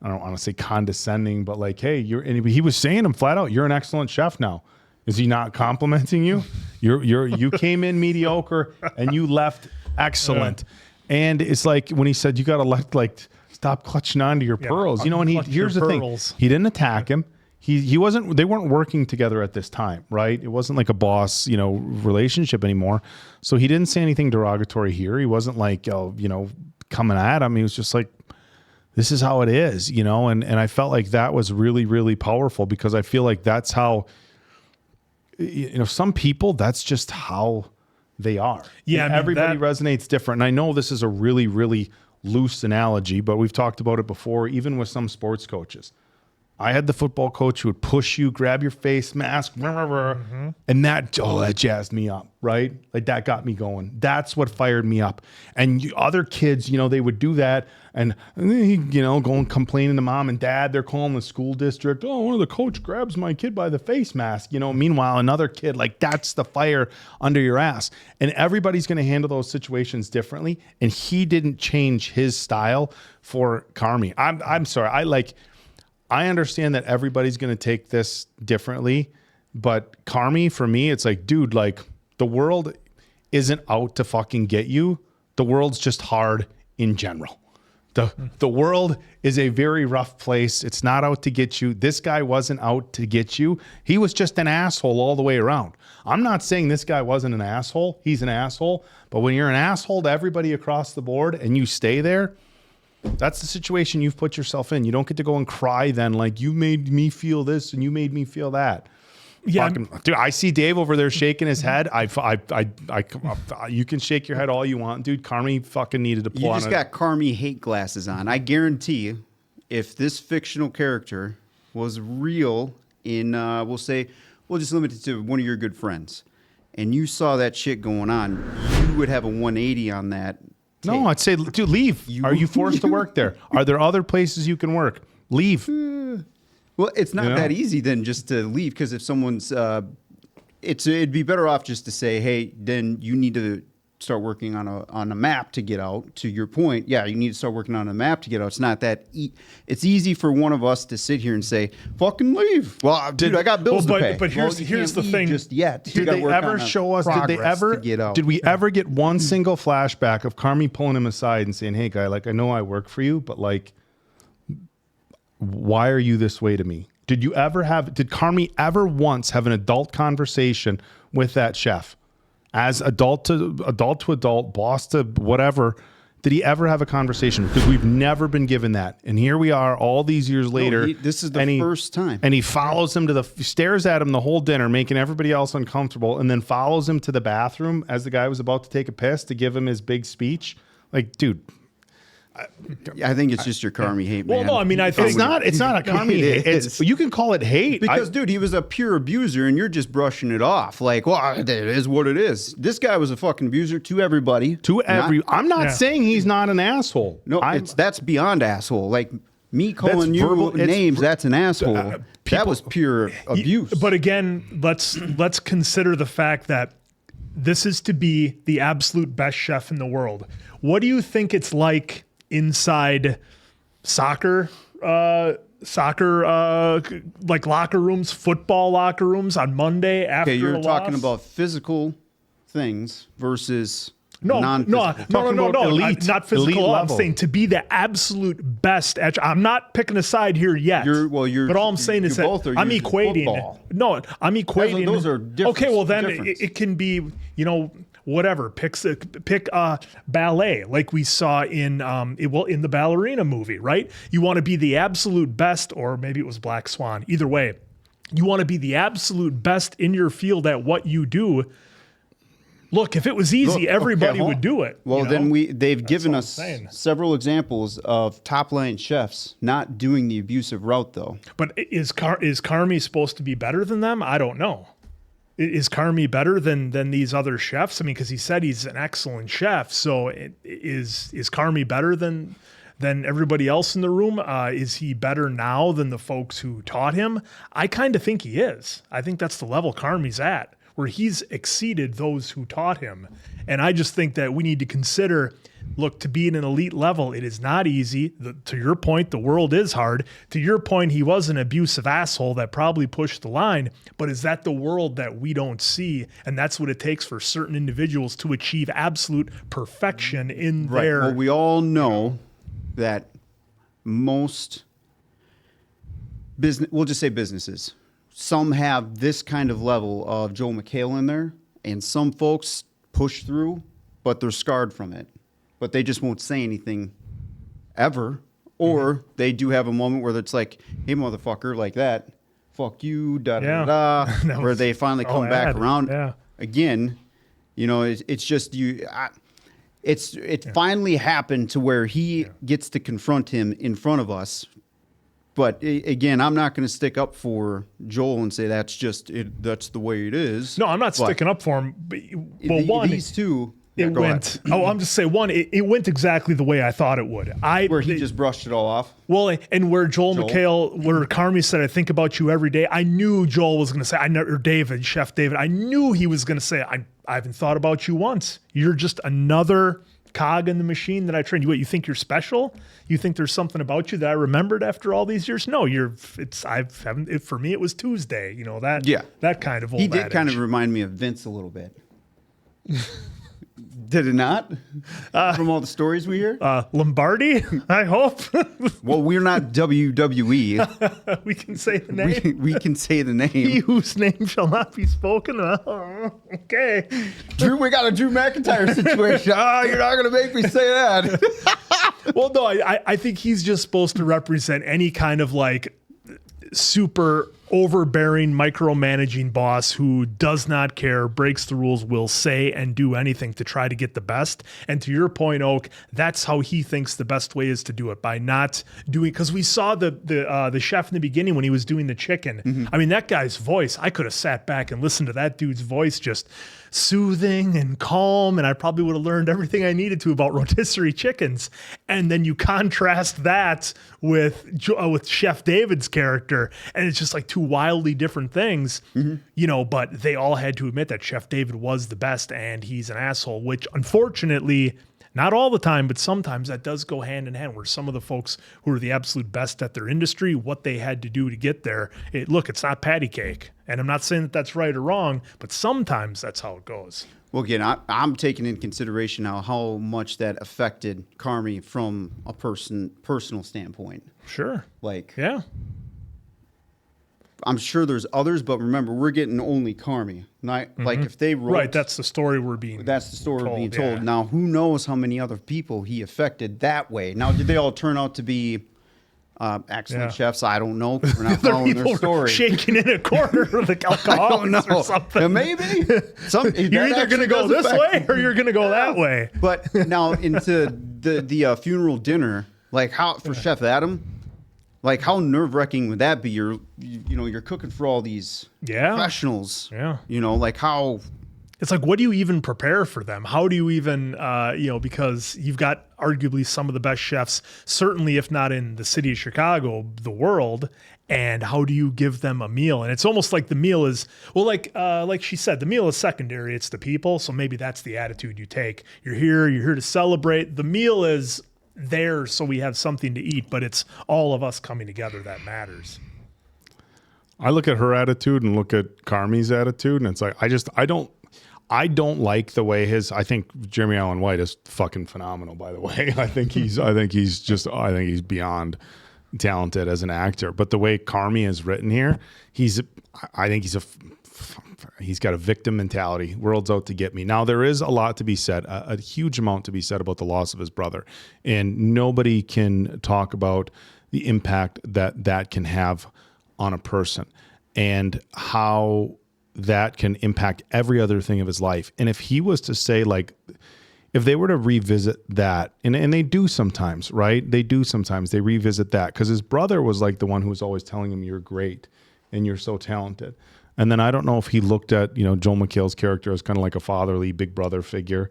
I don't want to say condescending, but like, hey, he was saying him flat out, you're an excellent chef now. Is he not complimenting you? You came in mediocre and you left excellent. Yeah. And it's like when he said, you got to stop clutching onto your pearls, and here's the thing, he didn't attack him. He wasn't, they weren't working together at this time, right? It wasn't like a boss, relationship anymore. So he didn't say anything derogatory here. He wasn't like, coming at him. He was just like, this is how it is, and I felt like that was really, really powerful because I feel like that's how, some people, that's just how they are. Yeah. Everybody resonates different. And I know this is a really, really loose analogy, but we've talked about it before, even with some sports coaches. I had the football coach who would push you, grab your face mask, and that jazzed me up, right? Like that got me going. That's what fired me up. And other kids, they would do that and, going complaining to mom and dad. They're calling the school district. Oh, one of the coach grabs my kid by the face mask. Meanwhile, another kid, like that's the fire under your ass. And everybody's going to handle those situations differently. And he didn't change his style for Carmy. I'm sorry. I understand that everybody's going to take this differently, but Carmy, for me, it's like, dude, like the world isn't out to fucking get you. The world's just hard in general. The world is a very rough place. It's not out to get you. This guy wasn't out to get you. He was just an asshole all the way around. I'm not saying this guy wasn't an asshole. He's an asshole. But when you're an asshole to everybody across the board and you stay there, that's the situation you've put yourself in. You don't get to go and cry then like you made me feel this and you made me feel that. Yeah, dude, I see Dave over there shaking his head. You can shake your head all you want, dude. Carmy fucking needed to pull on.
You just got Carmy hate glasses on. I guarantee you, if this fictional character was real in, we'll just limit it to one of your good friends, and you saw that shit going on, you would have a 180 on that.
No, I'd say, dude, leave. Are you forced to work there? Are there other places you can work? Leave.
Well, it's not that easy then just to leave, because if someone's, it'd be better off just to say, hey, then you need to start working on a map to get out. To your point, yeah, you need to start working on a map to get out. It's not that. It's easy for one of us to sit here and say, fucking leave. Well, dude, I got bills to pay.
But here's the thing.
Just yet.
Did they ever show us? Did we ever get one single flashback of Carmy pulling him aside and saying, hey, guy, like I know I work for you, but like, why are you this way to me? Did Carmy ever once have an adult conversation with that chef? As adult to adult, boss to whatever, did he ever have a conversation? Because we've never been given that. And here we are all these years later.
This is the first time.
And he follows him stares at him the whole dinner, making everybody else uncomfortable, and then follows him to the bathroom as the guy was about to take a piss to give him his big speech. Like, dude.
I think it's just your Carmy hate, man.
Well, no, I mean, I think
it's not a Carmy hate. You can call it hate.
Because, dude, he was a pure abuser, and you're just brushing it off. Like, well, it is what it is. This guy was a fucking abuser to everybody.
I'm not saying he's not an asshole.
No, that's beyond asshole. Like, me calling you names, that's an asshole. That was pure abuse.
But again, let's consider the fact that this is to be the absolute best chef in the world. What do you think it's like inside soccer, like locker rooms, football locker rooms on Monday after a loss?
You're talking about physical things versus
no,
elite,
not physical.
Elite
I'm
level.
saying to be the absolute best. I'm not picking a side here yet. But all I'm saying is that I'm equating.
Football.
No, I'm equating.
Those are different.
Okay, well then it can be, whatever. Pick ballet, like we saw in the ballerina movie, right? You want to be the absolute best, or maybe it was Black Swan. Either way, you want to be the absolute best in your field at what you do. Look, if it was easy, everybody would do it.
Well, then they've given us several examples of top line chefs not doing the abusive route, though.
But is Carmy supposed to be better than them? I don't know. Is Carmy better than these other chefs? I mean, because he said he's an excellent chef. So is Carmy better than everybody else in the room? Is he better now than the folks who taught him? I kind of think he is. I think that's the level Carmy's at, where he's exceeded those who taught him. And I just think that we need to consider, look, to be at an elite level, it is not easy. To your point, the world is hard. To your point, he was an abusive asshole that probably pushed the line. But is that the world that we don't see? And that's what it takes for certain individuals to achieve absolute perfection in their...
Well, we all know that most business, we'll just say businesses, some have this kind of level of Joe McHale in there, and some folks push through, but they're scarred from it. But they just won't say anything ever. Or they do have a moment where it's like, hey, motherfucker, like that, fuck you, da-da-da-da, where they finally come back around.
Yeah.
Again, it's just you... It finally happened to where he gets to confront him in front of us But again, I'm not going to stick up for Joel and say that's just it. That's the way it is.
No, I'm not sticking up for him. But, well,
these two.
It went. Oh, I'm just saying one. It went exactly the way I thought it would.
Where he just brushed it all off.
Well, and where Joel McHale, where Carmy said, "I think about you every day." I knew Joel was going to say, or David, Chef David. I knew he was going to say, "I haven't thought about you once. You're just another cog in the machine that I trained you. What, you think you're special? You think there's something about you that I remembered after all these years? No, for me, it was Tuesday. You know that. Yeah, that kind of old.
He did
adage.
kind of remind me of Vince a little bit. Did it not? From all the stories we hear?
Lombardi, I hope.
Well, we're not WWE.
We can say the name.
We can say the name.
He whose name shall not be spoken. Okay.
Drew, we got a Drew McIntyre situation. You're not going to make me say that.
Well, no, I think he's just supposed to represent any kind of like super overbearing, micromanaging boss who does not care, breaks the rules, will say and do anything to try to get the best. And to your point, Oak, that's how he thinks the best way is to do it, by not doing, because we saw the chef in the beginning when he was doing the chicken. Mm-hmm. I mean, that guy's voice, I could have sat back and listened to that dude's voice, just soothing and calm, and I probably would have learned everything I needed to about rotisserie chickens. And then you contrast that with Chef David's character, and it's just like two wildly different things, you know, but they all had to admit that Chef David was the best, and he's an asshole, which unfortunately, not all the time, but sometimes that does go hand in hand, where some of the folks who are the absolute best at their industry, what they had to do to get there, it's not patty cake. And I'm not saying that that's right or wrong, but sometimes that's how it goes.
Well, again, I'm taking in consideration now how much that affected Carmy from a personal standpoint.
Sure.
Like,
yeah.
I'm sure there's others, but remember, we're getting only Carmy. Not like if they wrote,
right. That's the story we're being.
That's the story we're being told.
Yeah.
Now, who knows how many other people he affected that way? Now, did they all turn out to be excellent chefs? I don't know. We're not following their story.
Shaking in a corner of the alcoholics or something.
Yeah, maybe.
You're either going to go this way or you're going to go that way.
But now into the funeral dinner, like how for Chef Adam. Like, how nerve-wracking would that be? You're cooking for all these professionals.
Yeah.
You know, like how...
It's like, what do you even prepare for them? How do you even, because you've got arguably some of the best chefs, certainly if not in the city of Chicago, the world, and how do you give them a meal? And it's almost like the meal is, well, like she said, the meal is secondary. It's the people. So maybe that's the attitude you take. You're here to celebrate. The meal is there so we have something to eat, but it's all of us coming together that matters.
I look at her attitude and look at Carmy's attitude, and it's like I don't like the way I think Jeremy Allen White is fucking phenomenal, by the way. I think he's beyond talented as an actor. But the way Carmy is written here, he's got a victim mentality. World's out to get me. Now, there is a lot to be said, a huge amount to be said about the loss of his brother. And nobody can talk about the impact that can have on a person and how that can impact every other thing of his life. And if he was to say, like, if they were to revisit that, and they do sometimes, right? They revisit that because his brother was like the one who was always telling him, you're great and you're so talented. And then I don't know if he looked at, Joel McHale's character as kind of like a fatherly big brother figure,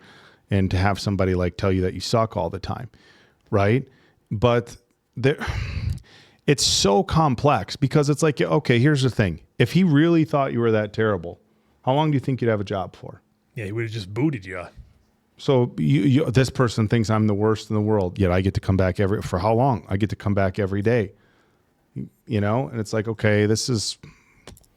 and to have somebody like tell you that you suck all the time, right? But it's so complex because it's like, okay, here's the thing. If he really thought you were that terrible, how long do you think you'd have a job for?
Yeah, he would have just booted you.
So this person thinks I'm the worst in the world, yet I get to come back for how long? I get to come back every day, and it's like, okay, this is...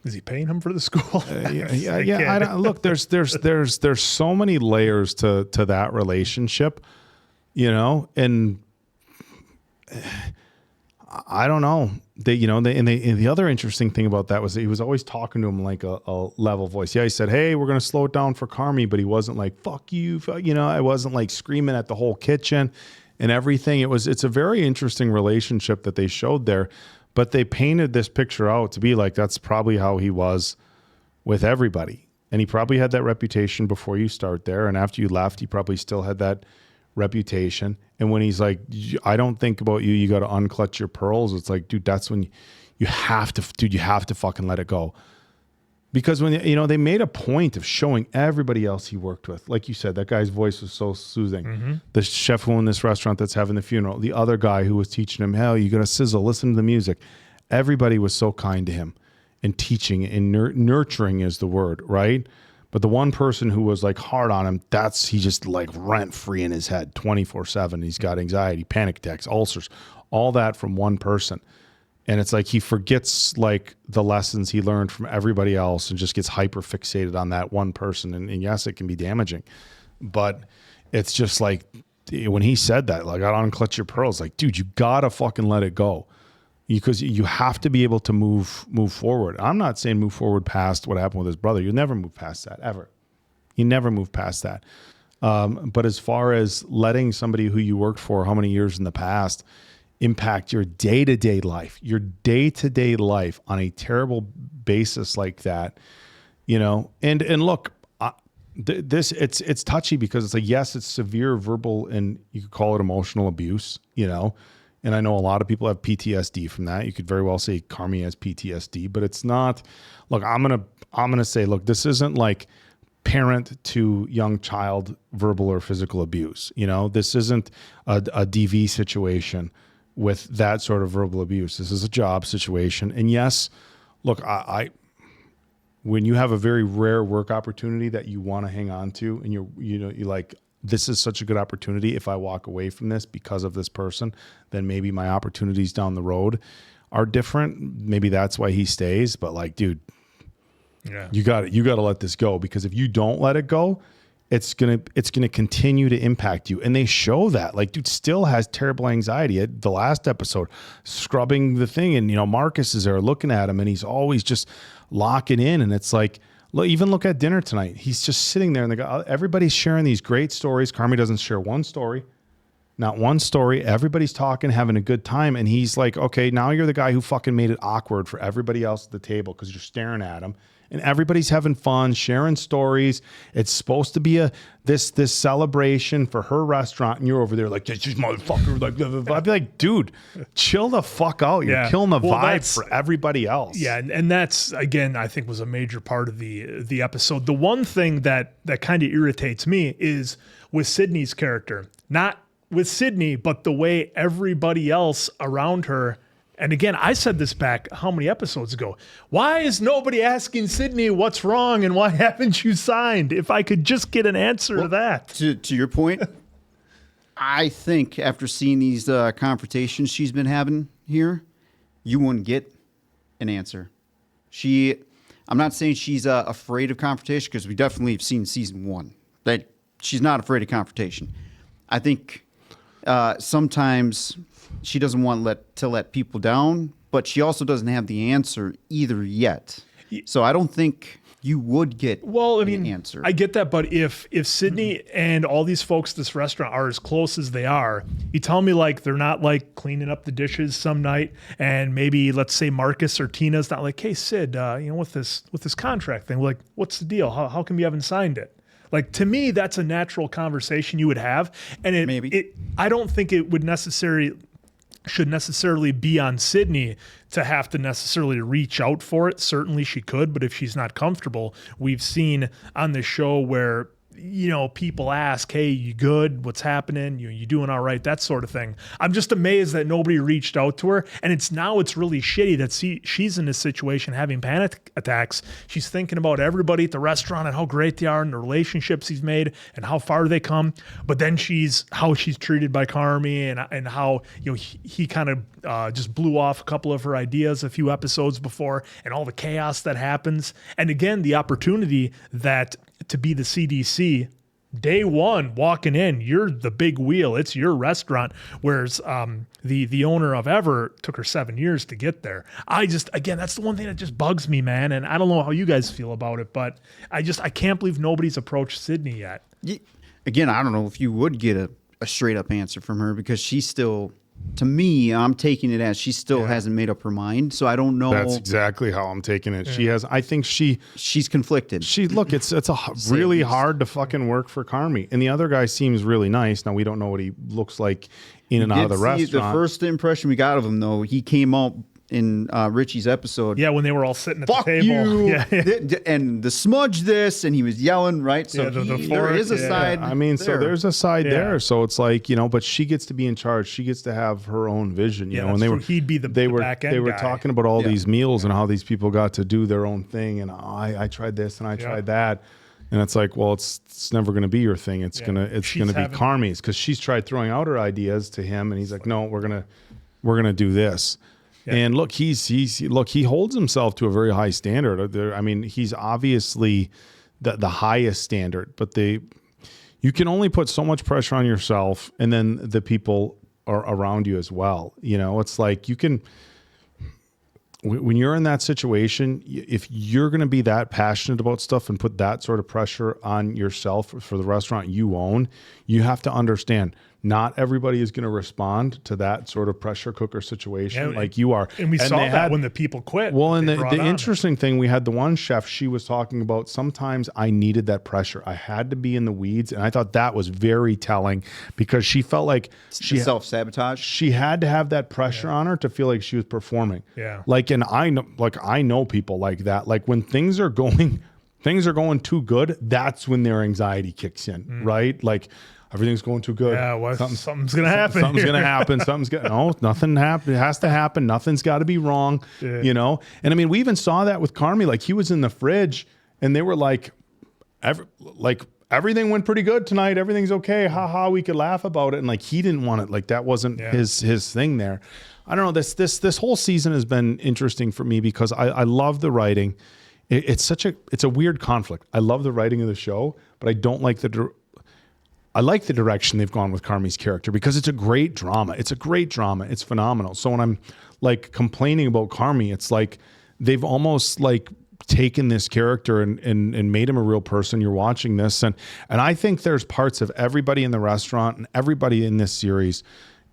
Is he paying him for the school?
Yeah. Look, there's so many layers to that relationship, and I don't know. The other interesting thing about that was that he was always talking to him like a level voice. Yeah, he said, "Hey, we're gonna slow it down for Carmy," but he wasn't like "fuck you," I wasn't like screaming at the whole kitchen and everything. It's a very interesting relationship that they showed there. But they painted this picture out to be like that's probably how he was with everybody. And he probably had that reputation before you start there. And after you left, he probably still had that reputation. And when he's like, I don't think about you, you got to unclutch your pearls. It's like, dude, that's when you have to fucking let it go. Because when, they made a point of showing everybody else he worked with. Like you said, that guy's voice was so soothing. The chef who owned this restaurant that's having the funeral, the other guy who was teaching him, hell, you got to sizzle, listen to the music. Everybody was so kind to him and teaching and nurturing is the word, right? But the one person who was like hard on him, he just like rent free in his head 24/7. He's got anxiety, panic attacks, ulcers, all that from one person. And it's like he forgets like the lessons he learned from everybody else and just gets hyper fixated on that one person. And yes, it can be damaging, but it's just like when he said that, like, I don't unclutch your pearls. Like, dude, you gotta fucking let it go, because you have to be able to move forward. I'm not saying move forward past what happened with his brother. You'll never move past that ever. You never move past that. But as far as letting somebody who you worked for how many years in the past impact your day-to-day life on a terrible basis like that, and look, it's touchy because it's like, yes, it's severe verbal and you could call it emotional abuse, and I know a lot of people have PTSD from that. You could very well say Carmy has PTSD, but it's not. Look, I'm gonna say, look, this isn't like parent to young child verbal or physical abuse. This isn't a DV situation with that sort of verbal abuse. This is a job situation. And yes, look, when you have a very rare work opportunity that you want to hang on to, and you're like, this is such a good opportunity. If I walk away from this because of this person, then maybe my opportunities down the road are different. Maybe that's why he stays. But like, dude, you got to let this go, because if you don't let it go, it's gonna continue to impact you. And they show that, like, dude still has terrible anxiety. At the last episode, scrubbing the thing, and Marcus is there looking at him, and he's always just locking in. And it's like, look at dinner tonight. He's just sitting there, and everybody's sharing these great stories. Carmy doesn't share one story, not one story. Everybody's talking, having a good time, and he's like, okay, now you're the guy who fucking made it awkward for everybody else at the table because you're staring at him. And everybody's having fun, sharing stories. It's supposed to be this celebration for her restaurant, and you're over there like, this motherfucker. Like, blah, blah, blah. I'd be like, dude, chill the fuck out. You're killing the vibe for everybody else.
Yeah, and that's, again, I think was a major part of the episode. The one thing that kind of irritates me is with Sydney's character. Not with Sydney, but the way everybody else around her. And again, I said this back how many episodes ago? Why is nobody asking Sydney what's wrong and why haven't you signed? If I could just get an answer to that.
To your point, I think after seeing these confrontations she's been having here, you wouldn't get an answer. I'm not saying she's afraid of confrontation, because we definitely have seen season 1 that she's not afraid of confrontation. I think sometimes she doesn't want to let people down, but she also doesn't have the answer either yet. So I don't think you would get an answer.
I get that, but if Sydney and all these folks at this restaurant are as close as they are, you tell me like they're not like cleaning up the dishes some night, and maybe let's say Marcus or Tina's not like, hey Sid, with this contract thing, like, what's the deal? How come you haven't signed it? Like, to me, that's a natural conversation you would have, and I don't think it should necessarily be on Sydney to have to necessarily reach out for it. Certainly she could, but if she's not comfortable, we've seen on the show where people ask, hey, you good? What's happening? You doing all right? That sort of thing. I'm just amazed that nobody reached out to her. And it's really shitty that she's in this situation having panic attacks. She's thinking about everybody at the restaurant and how great they are and the relationships he's made and how far they come. But then how she's treated by Carmy and how, he kind of just blew off a couple of her ideas a few episodes before, and all the chaos that happens. And again, the opportunity to be the CDC day one, walking in, you're the big wheel. It's your restaurant. Whereas the owner of Ever took her 7 years to get there. Again, that's the one thing that just bugs me, man. And I don't know how you guys feel about it, but I can't believe nobody's approached Sydney yet.
Again, I don't know if you would get a straight up answer from her, because she's still to me, I'm taking it as she still hasn't made up her mind. So I don't know.
That's exactly how I'm taking it. She has. I think
she's conflicted.
It's really hard to fucking work for Carmy, and the other guy seems really nice. Now we don't know what he looks like in and out of the restaurant.
The first impression we got of him, though, he came out in Richie's episode.
Yeah, when they were all sitting at the table.
You.
Yeah.
And the smudge this, and he was yelling, right? So there is a side.
I mean, so there's a side there. So it's like, but she gets to be in charge. She gets to have her own vision, you know. And
he'd be the back end
They were
guy.
talking about all these meals and how these people got to do their own thing. And I tried this and I tried that. And it's like, well, it's never going to be your thing. It's gonna be Carmy's, because she's tried throwing out her ideas to him, and he's like, no, we're gonna do this. Yeah. And look, he holds himself to a very high standard. I mean, he's obviously the highest standard, but you can only put so much pressure on yourself, and then the people are around you as well. It's like when you're in that situation, if you're going to be that passionate about stuff and put that sort of pressure on yourself for the restaurant you own, you have to understand not everybody is going to respond to that sort of pressure cooker situation like you are.
And we saw that when the people quit.
Well, and the interesting thing, we had the one chef, she was talking about, sometimes I needed that pressure. I had to be in the weeds. And I thought that was very telling, because she felt like she
self-sabotage.
She had to have that pressure on her to feel like she was performing.
Yeah.
And I know people like that. Like when things are going too good, that's when their anxiety kicks in, right? Like, everything's going too good.
Yeah, something's going to happen.
Something's going to happen. Nothing happened. It has to happen. Nothing's got to be wrong, And I mean, we even saw that with Carmy. Like, he was in the fridge, and they were like, everything went pretty good tonight. Everything's okay. Ha ha. We could laugh about it. And like, he didn't want it. Like, that wasn't his thing there. I don't know. This whole season has been interesting for me, because I love the writing. It's a weird conflict. I love the writing of the show, but I don't like I like the direction they've gone with Carmy's character, because it's a great drama. It's phenomenal. So when I'm like complaining about Carmy, it's like they've almost like taken this character and made him a real person. You're watching this. And I think there's parts of everybody in the restaurant and everybody in this series.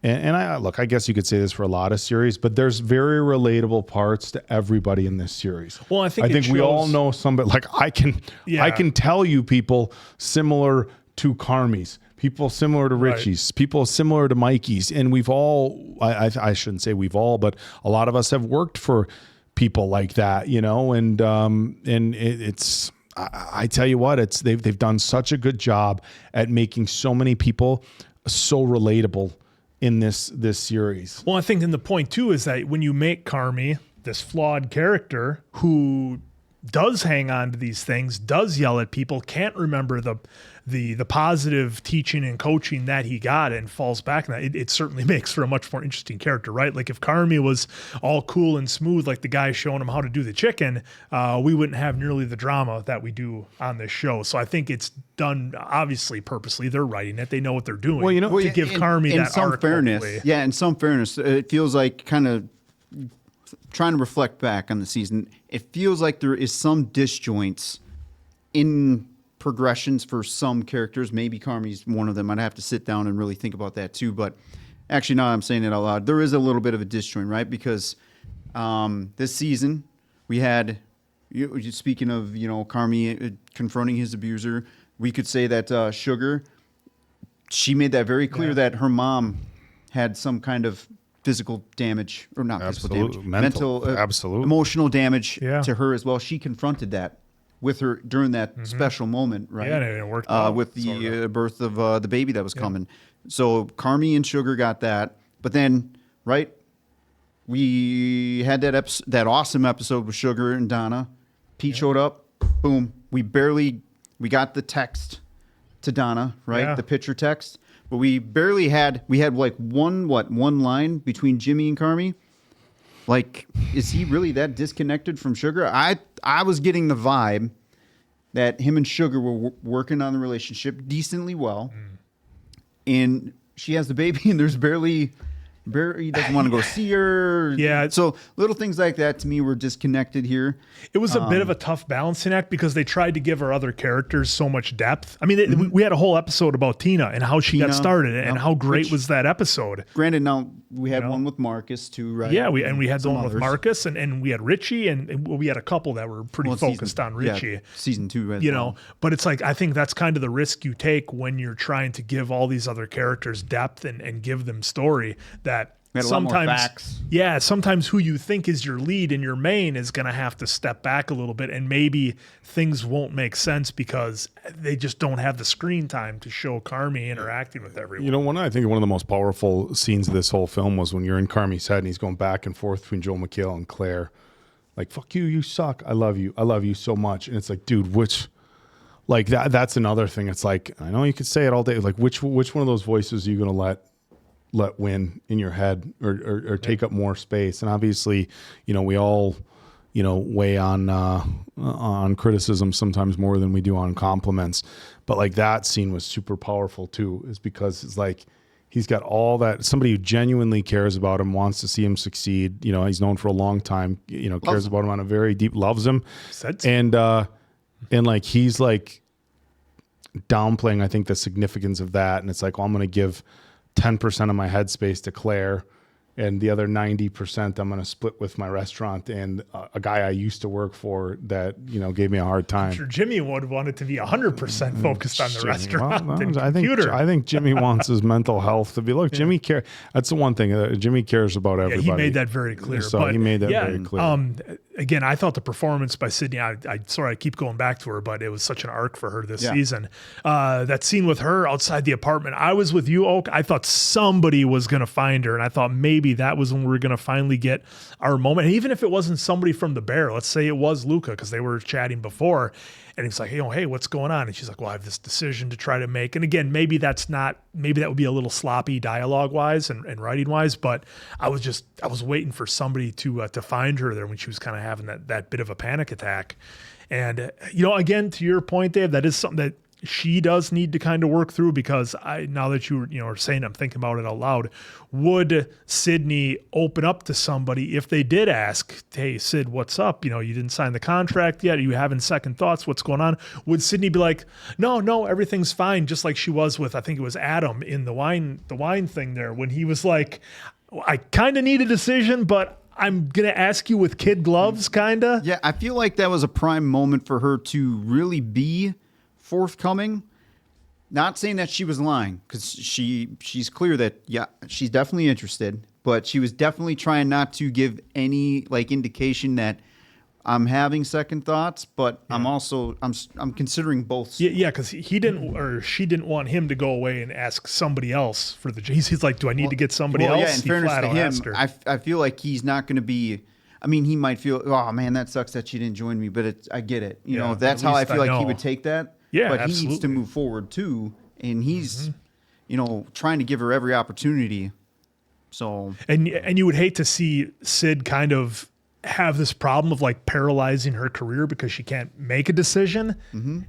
And I guess you could say this for a lot of series, but there's very relatable parts to everybody in this series.
Well, I think
we all know somebody. Like I can tell you people similar to Carmy's, people similar to Richie's, people similar to Mikey's, and we've all, I shouldn't say we've all, but a lot of us have worked for people like that, and it's, I tell you what, they've done such a good job at making so many people so relatable in this series.
Well, I think, and the point too is that when you make Carmy this flawed character who does hang on to these things, does yell at people, can't remember the positive teaching and coaching that he got, and falls back on that, it certainly makes for a much more interesting character, right? Like if Carmy was all cool and smooth, like the guy showing him how to do the chicken, we wouldn't have nearly the drama that we do on this show. So I think it's done obviously purposely. They're writing it. They know what they're doing. Well, to give Carmy that arc.
In some fairness, it feels like, kind of trying to reflect back on the season, it feels like there is some disjoints in progressions for some characters. Maybe Carmy's one of them. I'd have to sit down and really think about that too. But actually, now I'm saying it out loud, there is a little bit of a disjoint, right? Because this season we had, speaking of, Carmy confronting his abuser, we could say that Sugar, she made that very clear that her mom had some kind of physical damage, or not physical damage, mental emotional damage to her as well. She confronted that with her during that special moment, right?
Yeah, and it worked out,
with the birth of the baby that was coming. So Carmy and Sugar got that, but then, right, we had that awesome episode with Sugar and Donna. Pete showed up, boom. We got the text to Donna, right?
Yeah.
The picture text. But we had like one line between Jimmy and Carmy. Like, is he really that disconnected from Sugar? I was getting the vibe that him and Sugar were working on the relationship decently well. And she has the baby, and there's barely he doesn't want to go see her.
Yeah.
So little things like that to me were disconnected here.
It was a bit of a tough balancing act, because they tried to give our other characters so much depth. I mean, we had a whole episode about Tina and how she got started, and how great was that episode.
Granted, now We had one with Marcus too, right?
Yeah, we had the
some
one with
others.
Marcus, and we had Richie, and we had a couple that were pretty focused on Richie.
Yeah, season 2,
You know, but it's like, I think that's kind of the risk you take when you're trying to give all these other characters depth and give them story, that
We had a lot more
sometimes,
facts.
yeah, sometimes who you think is your lead and your main is going to have to step back a little bit, and maybe things won't make sense because they just don't have the screen time to show Carmy interacting with everyone.
You know, one of the most powerful scenes of this whole film was when you're in Carmy's head and he's going back and forth between Joel McHale and Claire, like, fuck you, you suck, I love you so much. And it's like, dude, which, like, that's another thing. It's like, I know you could say it all day, like, which one of those voices are you going to let win in your head or take up more space? And obviously, you know, we all, you know, weigh on criticism sometimes more than we do on compliments. But like, that scene was super powerful too, is because it's like, he's got all that, somebody who genuinely cares about him, wants to see him succeed. You know, he's known for a long time, you know, cares about him on a very deep, loves him. And like, he's like downplaying, I think, the significance of that. And it's like, well, I'm going to give 10% of my headspace to Claire, and the other 90% I'm going to split with my restaurant and a guy I used to work for that, you know, gave me a hard time.
I'm sure Jimmy would want it to be 100% focused on the
Jimmy,
restaurant
well,
and
I
computer.
think Jimmy wants his mental health to be. Look, Jimmy care. That's the one thing. Jimmy cares about everybody.
He made that very clear.
So
but
he made that very clear.
Again, I thought the performance by Sydney, sorry, I keep going back to her, but it was such an arc for her this season. That scene with her outside the apartment, I was with you, Oak. I thought somebody was going to find her, and I thought maybe that was when we were going to finally get our moment. And even if it wasn't somebody from the Bear, let's say it was Luca, because they were chatting before, and he's like, hey, what's going on? And she's like, well, I have this decision to try to make. And again, maybe that would be a little sloppy dialogue-wise and writing-wise, but I was waiting for somebody to find her there when she was kind of having that bit of a panic attack. And, you know, again, to your point, Dave, that is something that she does need to kind of work through, because now that you are saying, I'm thinking about it out loud, would Sydney open up to somebody if they did ask, hey, Sid, what's up? You know, you didn't sign the contract yet. Are you having second thoughts? What's going on? Would Sydney be like, no, everything's fine, just like she was with, I think it was Adam in the wine thing there, when he was like, I kind of need a decision, but I'm going to ask you with kid gloves, kind of.
Yeah, I feel like that was a prime moment for her to really be forthcoming. Not saying that she was lying, because she's clear that, yeah, she's definitely interested, but she was definitely trying not to give any like indication that I'm having second thoughts, but I'm also I'm considering both.
Yeah, because he didn't, or she didn't want him to go away and ask somebody else for the. He's like, do I need to get somebody else?
Yeah, in fairness to him, I feel like he's not going to be. I mean, he might feel, oh man, that sucks that she didn't join me, but I get it. You know, that's how I feel like he would take that.
Yeah,
but
absolutely.
He needs to move forward too, and he's, you know, trying to give her every opportunity. So
and you would hate to see Sid kind of have this problem of like paralyzing her career because she can't make a decision.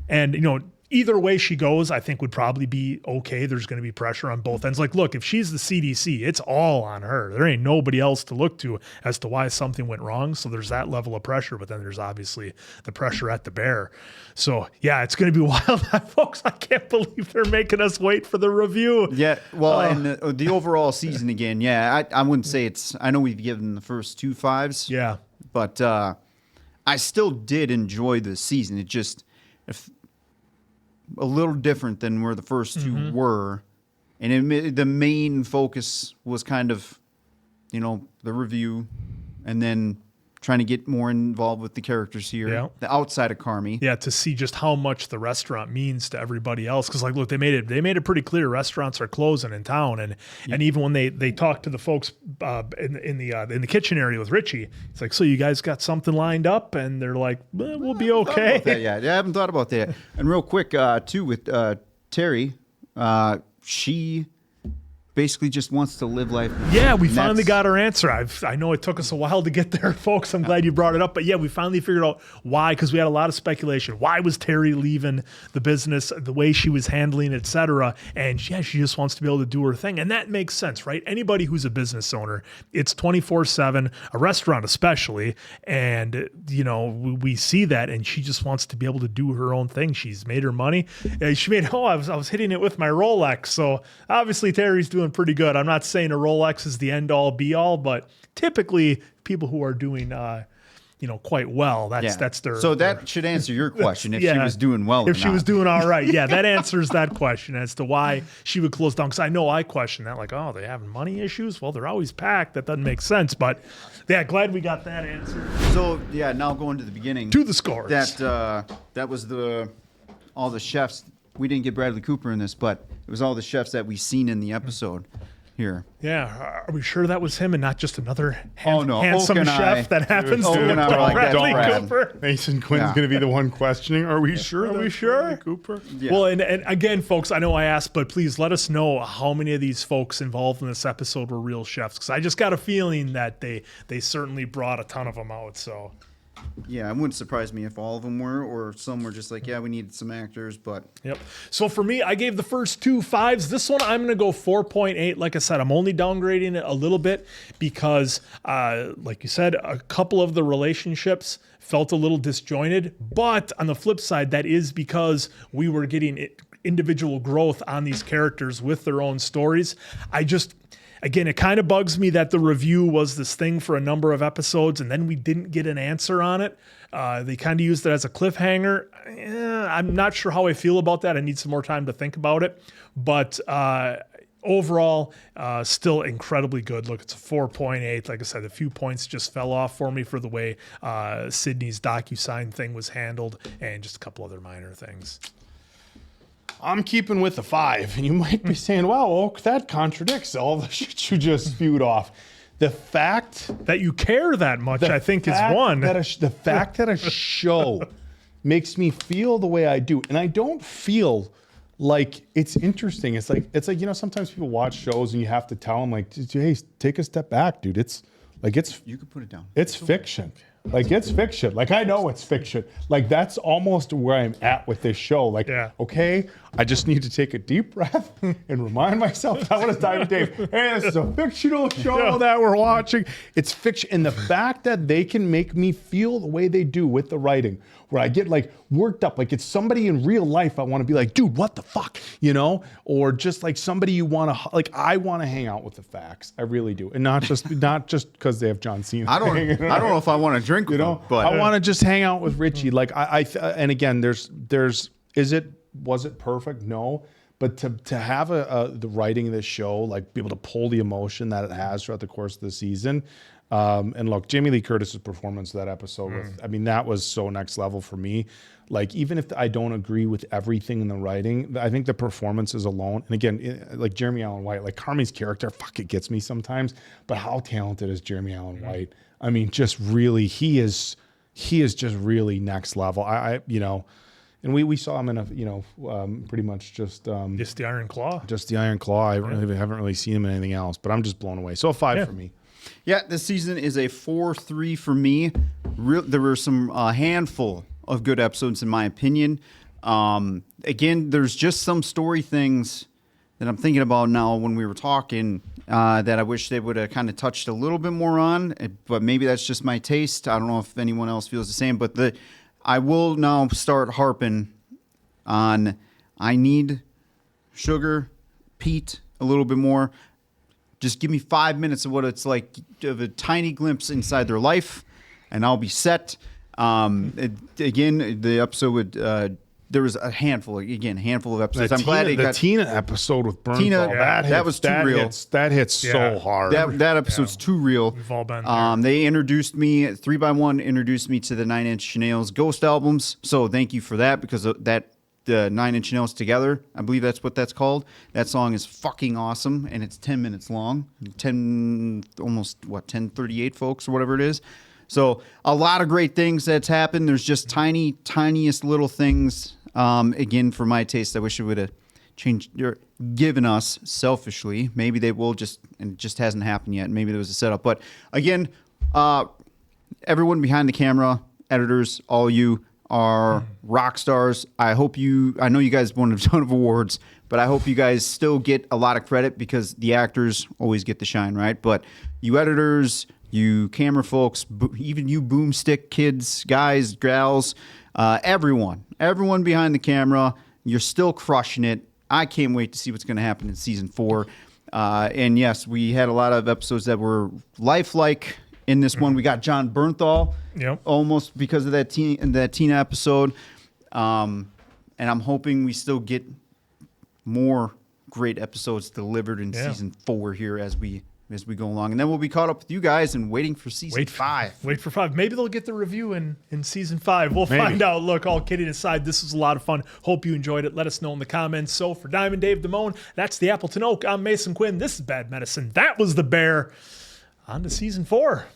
And, you know, either way she goes, I think would probably be okay. There's going to be pressure on both ends. Like, look, if she's the CDC, it's all on her. There ain't nobody else to look to as to why something went wrong. So there's that level of pressure, but then there's obviously the pressure at the Bear. So yeah, it's going to be wild. Folks, I can't believe they're making us wait for the review.
Yeah, well, and the overall season again, yeah, I wouldn't say it's, I know we've given the first 2 5s.
Yeah.
But I still did enjoy the season. It just, a little different than where the first 2 were. And the main focus was kind of, you know, the review, and then trying to get more involved with the characters here, the outside of Carmy.
Yeah, to see just how much the restaurant means to everybody else. Because like, look, they made it pretty clear restaurants are closing in town, and even when they talked to the folks in the kitchen area with Richie, it's like, so you guys got something lined up, and they're like, we'll be okay.
Yeah, I haven't thought about that. And real quick, too, with Terry, she basically just wants to live life.
Yeah, we finally got our answer. I know it took us a while to get there, folks. I'm glad you brought it up. But yeah, we finally figured out why, because we had a lot of speculation. Why was Terry leaving the business, the way she was handling, et cetera? And yeah, she just wants to be able to do her thing. And that makes sense, right? Anybody who's a business owner, it's 24/7, a restaurant especially. And, you know, we see that, and she just wants to be able to do her own thing. She's made her money. She made, I was hitting it with my Rolex. So obviously Terry's doing doing pretty good. I'm not saying a Rolex is the end all be all, but typically people who are doing, quite well, that's their.
So that should answer your question if she
yeah,
was doing well.
If she was doing all right, yeah, that answers that question as to why she would close down. Because I know I question that, like, oh, they having money issues? Well, they're always packed. That doesn't make sense. But yeah, glad we got that answer.
So yeah, now going to the beginning.
To the scores.
That was all the chefs. We didn't get Bradley Cooper in this, but it was all the chefs that we seen in the episode here.
Yeah, are we sure that was him and not just another handsome
Oak
chef that happens to
Oak and I
play
were like,
Bradley
don't
Cooper?
Mason Quinn's going to be the one questioning. Are we sure?
Are we sure?
Bradley Cooper?
Yeah.
Well, and again, folks, I know I asked, but please let us know how many of these folks involved in this episode were real chefs, because I just got a feeling that they certainly brought a ton of them out. So.
Yeah, it wouldn't surprise me if all of them were, or some were just like, yeah, we needed some actors, but.
Yep. So for me, I gave the first 2 5s. This one, I'm going to go 4.8. Like I said, I'm only downgrading it a little bit because, like you said, a couple of the relationships felt a little disjointed. But on the flip side, that is because we were getting individual growth on these characters with their own stories. Again, it kind of bugs me that the review was this thing for a number of episodes and then we didn't get an answer on it. They kind of used it as a cliffhanger. I'm not sure how I feel about that. I need some more time to think about it. But overall, still incredibly good. Look, it's a 4.8. Like I said, a few points just fell off for me for the way Sydney's DocuSign thing was handled and just a couple other minor things.
I'm keeping with the 5, and you might be saying, wow, Oak, that contradicts all the shit you just spewed off. The fact
that you care that much, I think, is one.
The fact that a show makes me feel the way I do, and I don't feel like it's interesting. It's like sometimes people watch shows and you have to tell them, like, hey, take a step back, dude.
You can put it down.
It's fiction. Like, it's fiction. Like, I know it's fiction. Like, that's almost where I'm at with this show. Like, okay, I just need to take a deep breath and remind myself that was Diamond Dave. Hey, this is a fictional show that we're watching. It's fiction. And the fact that they can make me feel the way they do with the writing, where I get like worked up, like it's somebody in real life I want to be like, dude, what the fuck, or just like somebody you want to, like, I want to hang out with the facts. I really do. And not just because they have John Cena.
I don't know if I want to drink with them, but
I want to just hang out with Richie. Like and again, was it perfect? No. But to have the writing of this show, like be able to pull the emotion that it has throughout the course of the season. And look, Jamie Lee Curtis's performance of that episode, that was so next level for me. Like, even if I don't agree with everything in the writing, I think the performances alone, and again, like Jeremy Allen White, like Carmy's character, it gets me sometimes, but how talented is Jeremy Allen White? I mean, just really, he is just really next level. And we saw him in a, pretty much just
the Iron Claw.
Just the Iron Claw. I haven't really seen him in anything else, but I'm just blown away. So a 5 for me.
Yeah, this season is a 4-3 for me. There were some handful of good episodes in my opinion. Again, there's just some story things that I'm thinking about now when we were talking that I wish they would have kind of touched a little bit more on, but maybe that's just my taste. I don't know if anyone else feels the same, but I will now start harping on I need Sugar, Pete a little bit more. Just give me 5 minutes of what it's like, of a tiny glimpse inside their life, and I'll be set. Again, the episode would, there was a handful of episodes. I'm glad it got
Tina episode with Bernthal.
That was too real.
That hits so hard.
That episode's too real.
We've all been there.
They introduced me, 3x1 introduced me to the 9 Inch Nails Ghost albums. So thank you for that, because the 9 Inch Nails Together, I believe that's what that's called. That song is fucking awesome, and it's 10 minutes long. 10:38, folks, or whatever it is. So a lot of great things that's happened. There's just tiniest little things. Again, for my taste, I wish it would have changed or given us selfishly. Maybe they will and it just hasn't happened yet. Maybe there was a setup. But again, everyone behind the camera, editors, all you are rock stars. I know you guys won a ton of awards, but I hope you guys still get a lot of credit, because the actors always get the shine, right? But you editors, you camera folks, even you boomstick kids, guys, gals, everyone behind the camera, you're still crushing it. I can't wait to see what's going to happen in season 4. And yes, we had a lot of episodes that were lifelike. In this one, we got Jon Bernthal, almost because of that Tina episode. And I'm hoping we still get more great episodes delivered in season 4 here as we go along. And then we'll be caught up with you guys and waiting for season 5.
Wait for 5. Maybe they'll get the review in season 5. We'll find out. Look, all kidding aside, this was a lot of fun. Hope you enjoyed it. Let us know in the comments. So for Diamond Dave Damone, that's the Appleton Oak. I'm Mason Quinn. This is Bad Medicine. That was the Bear. On to season 4.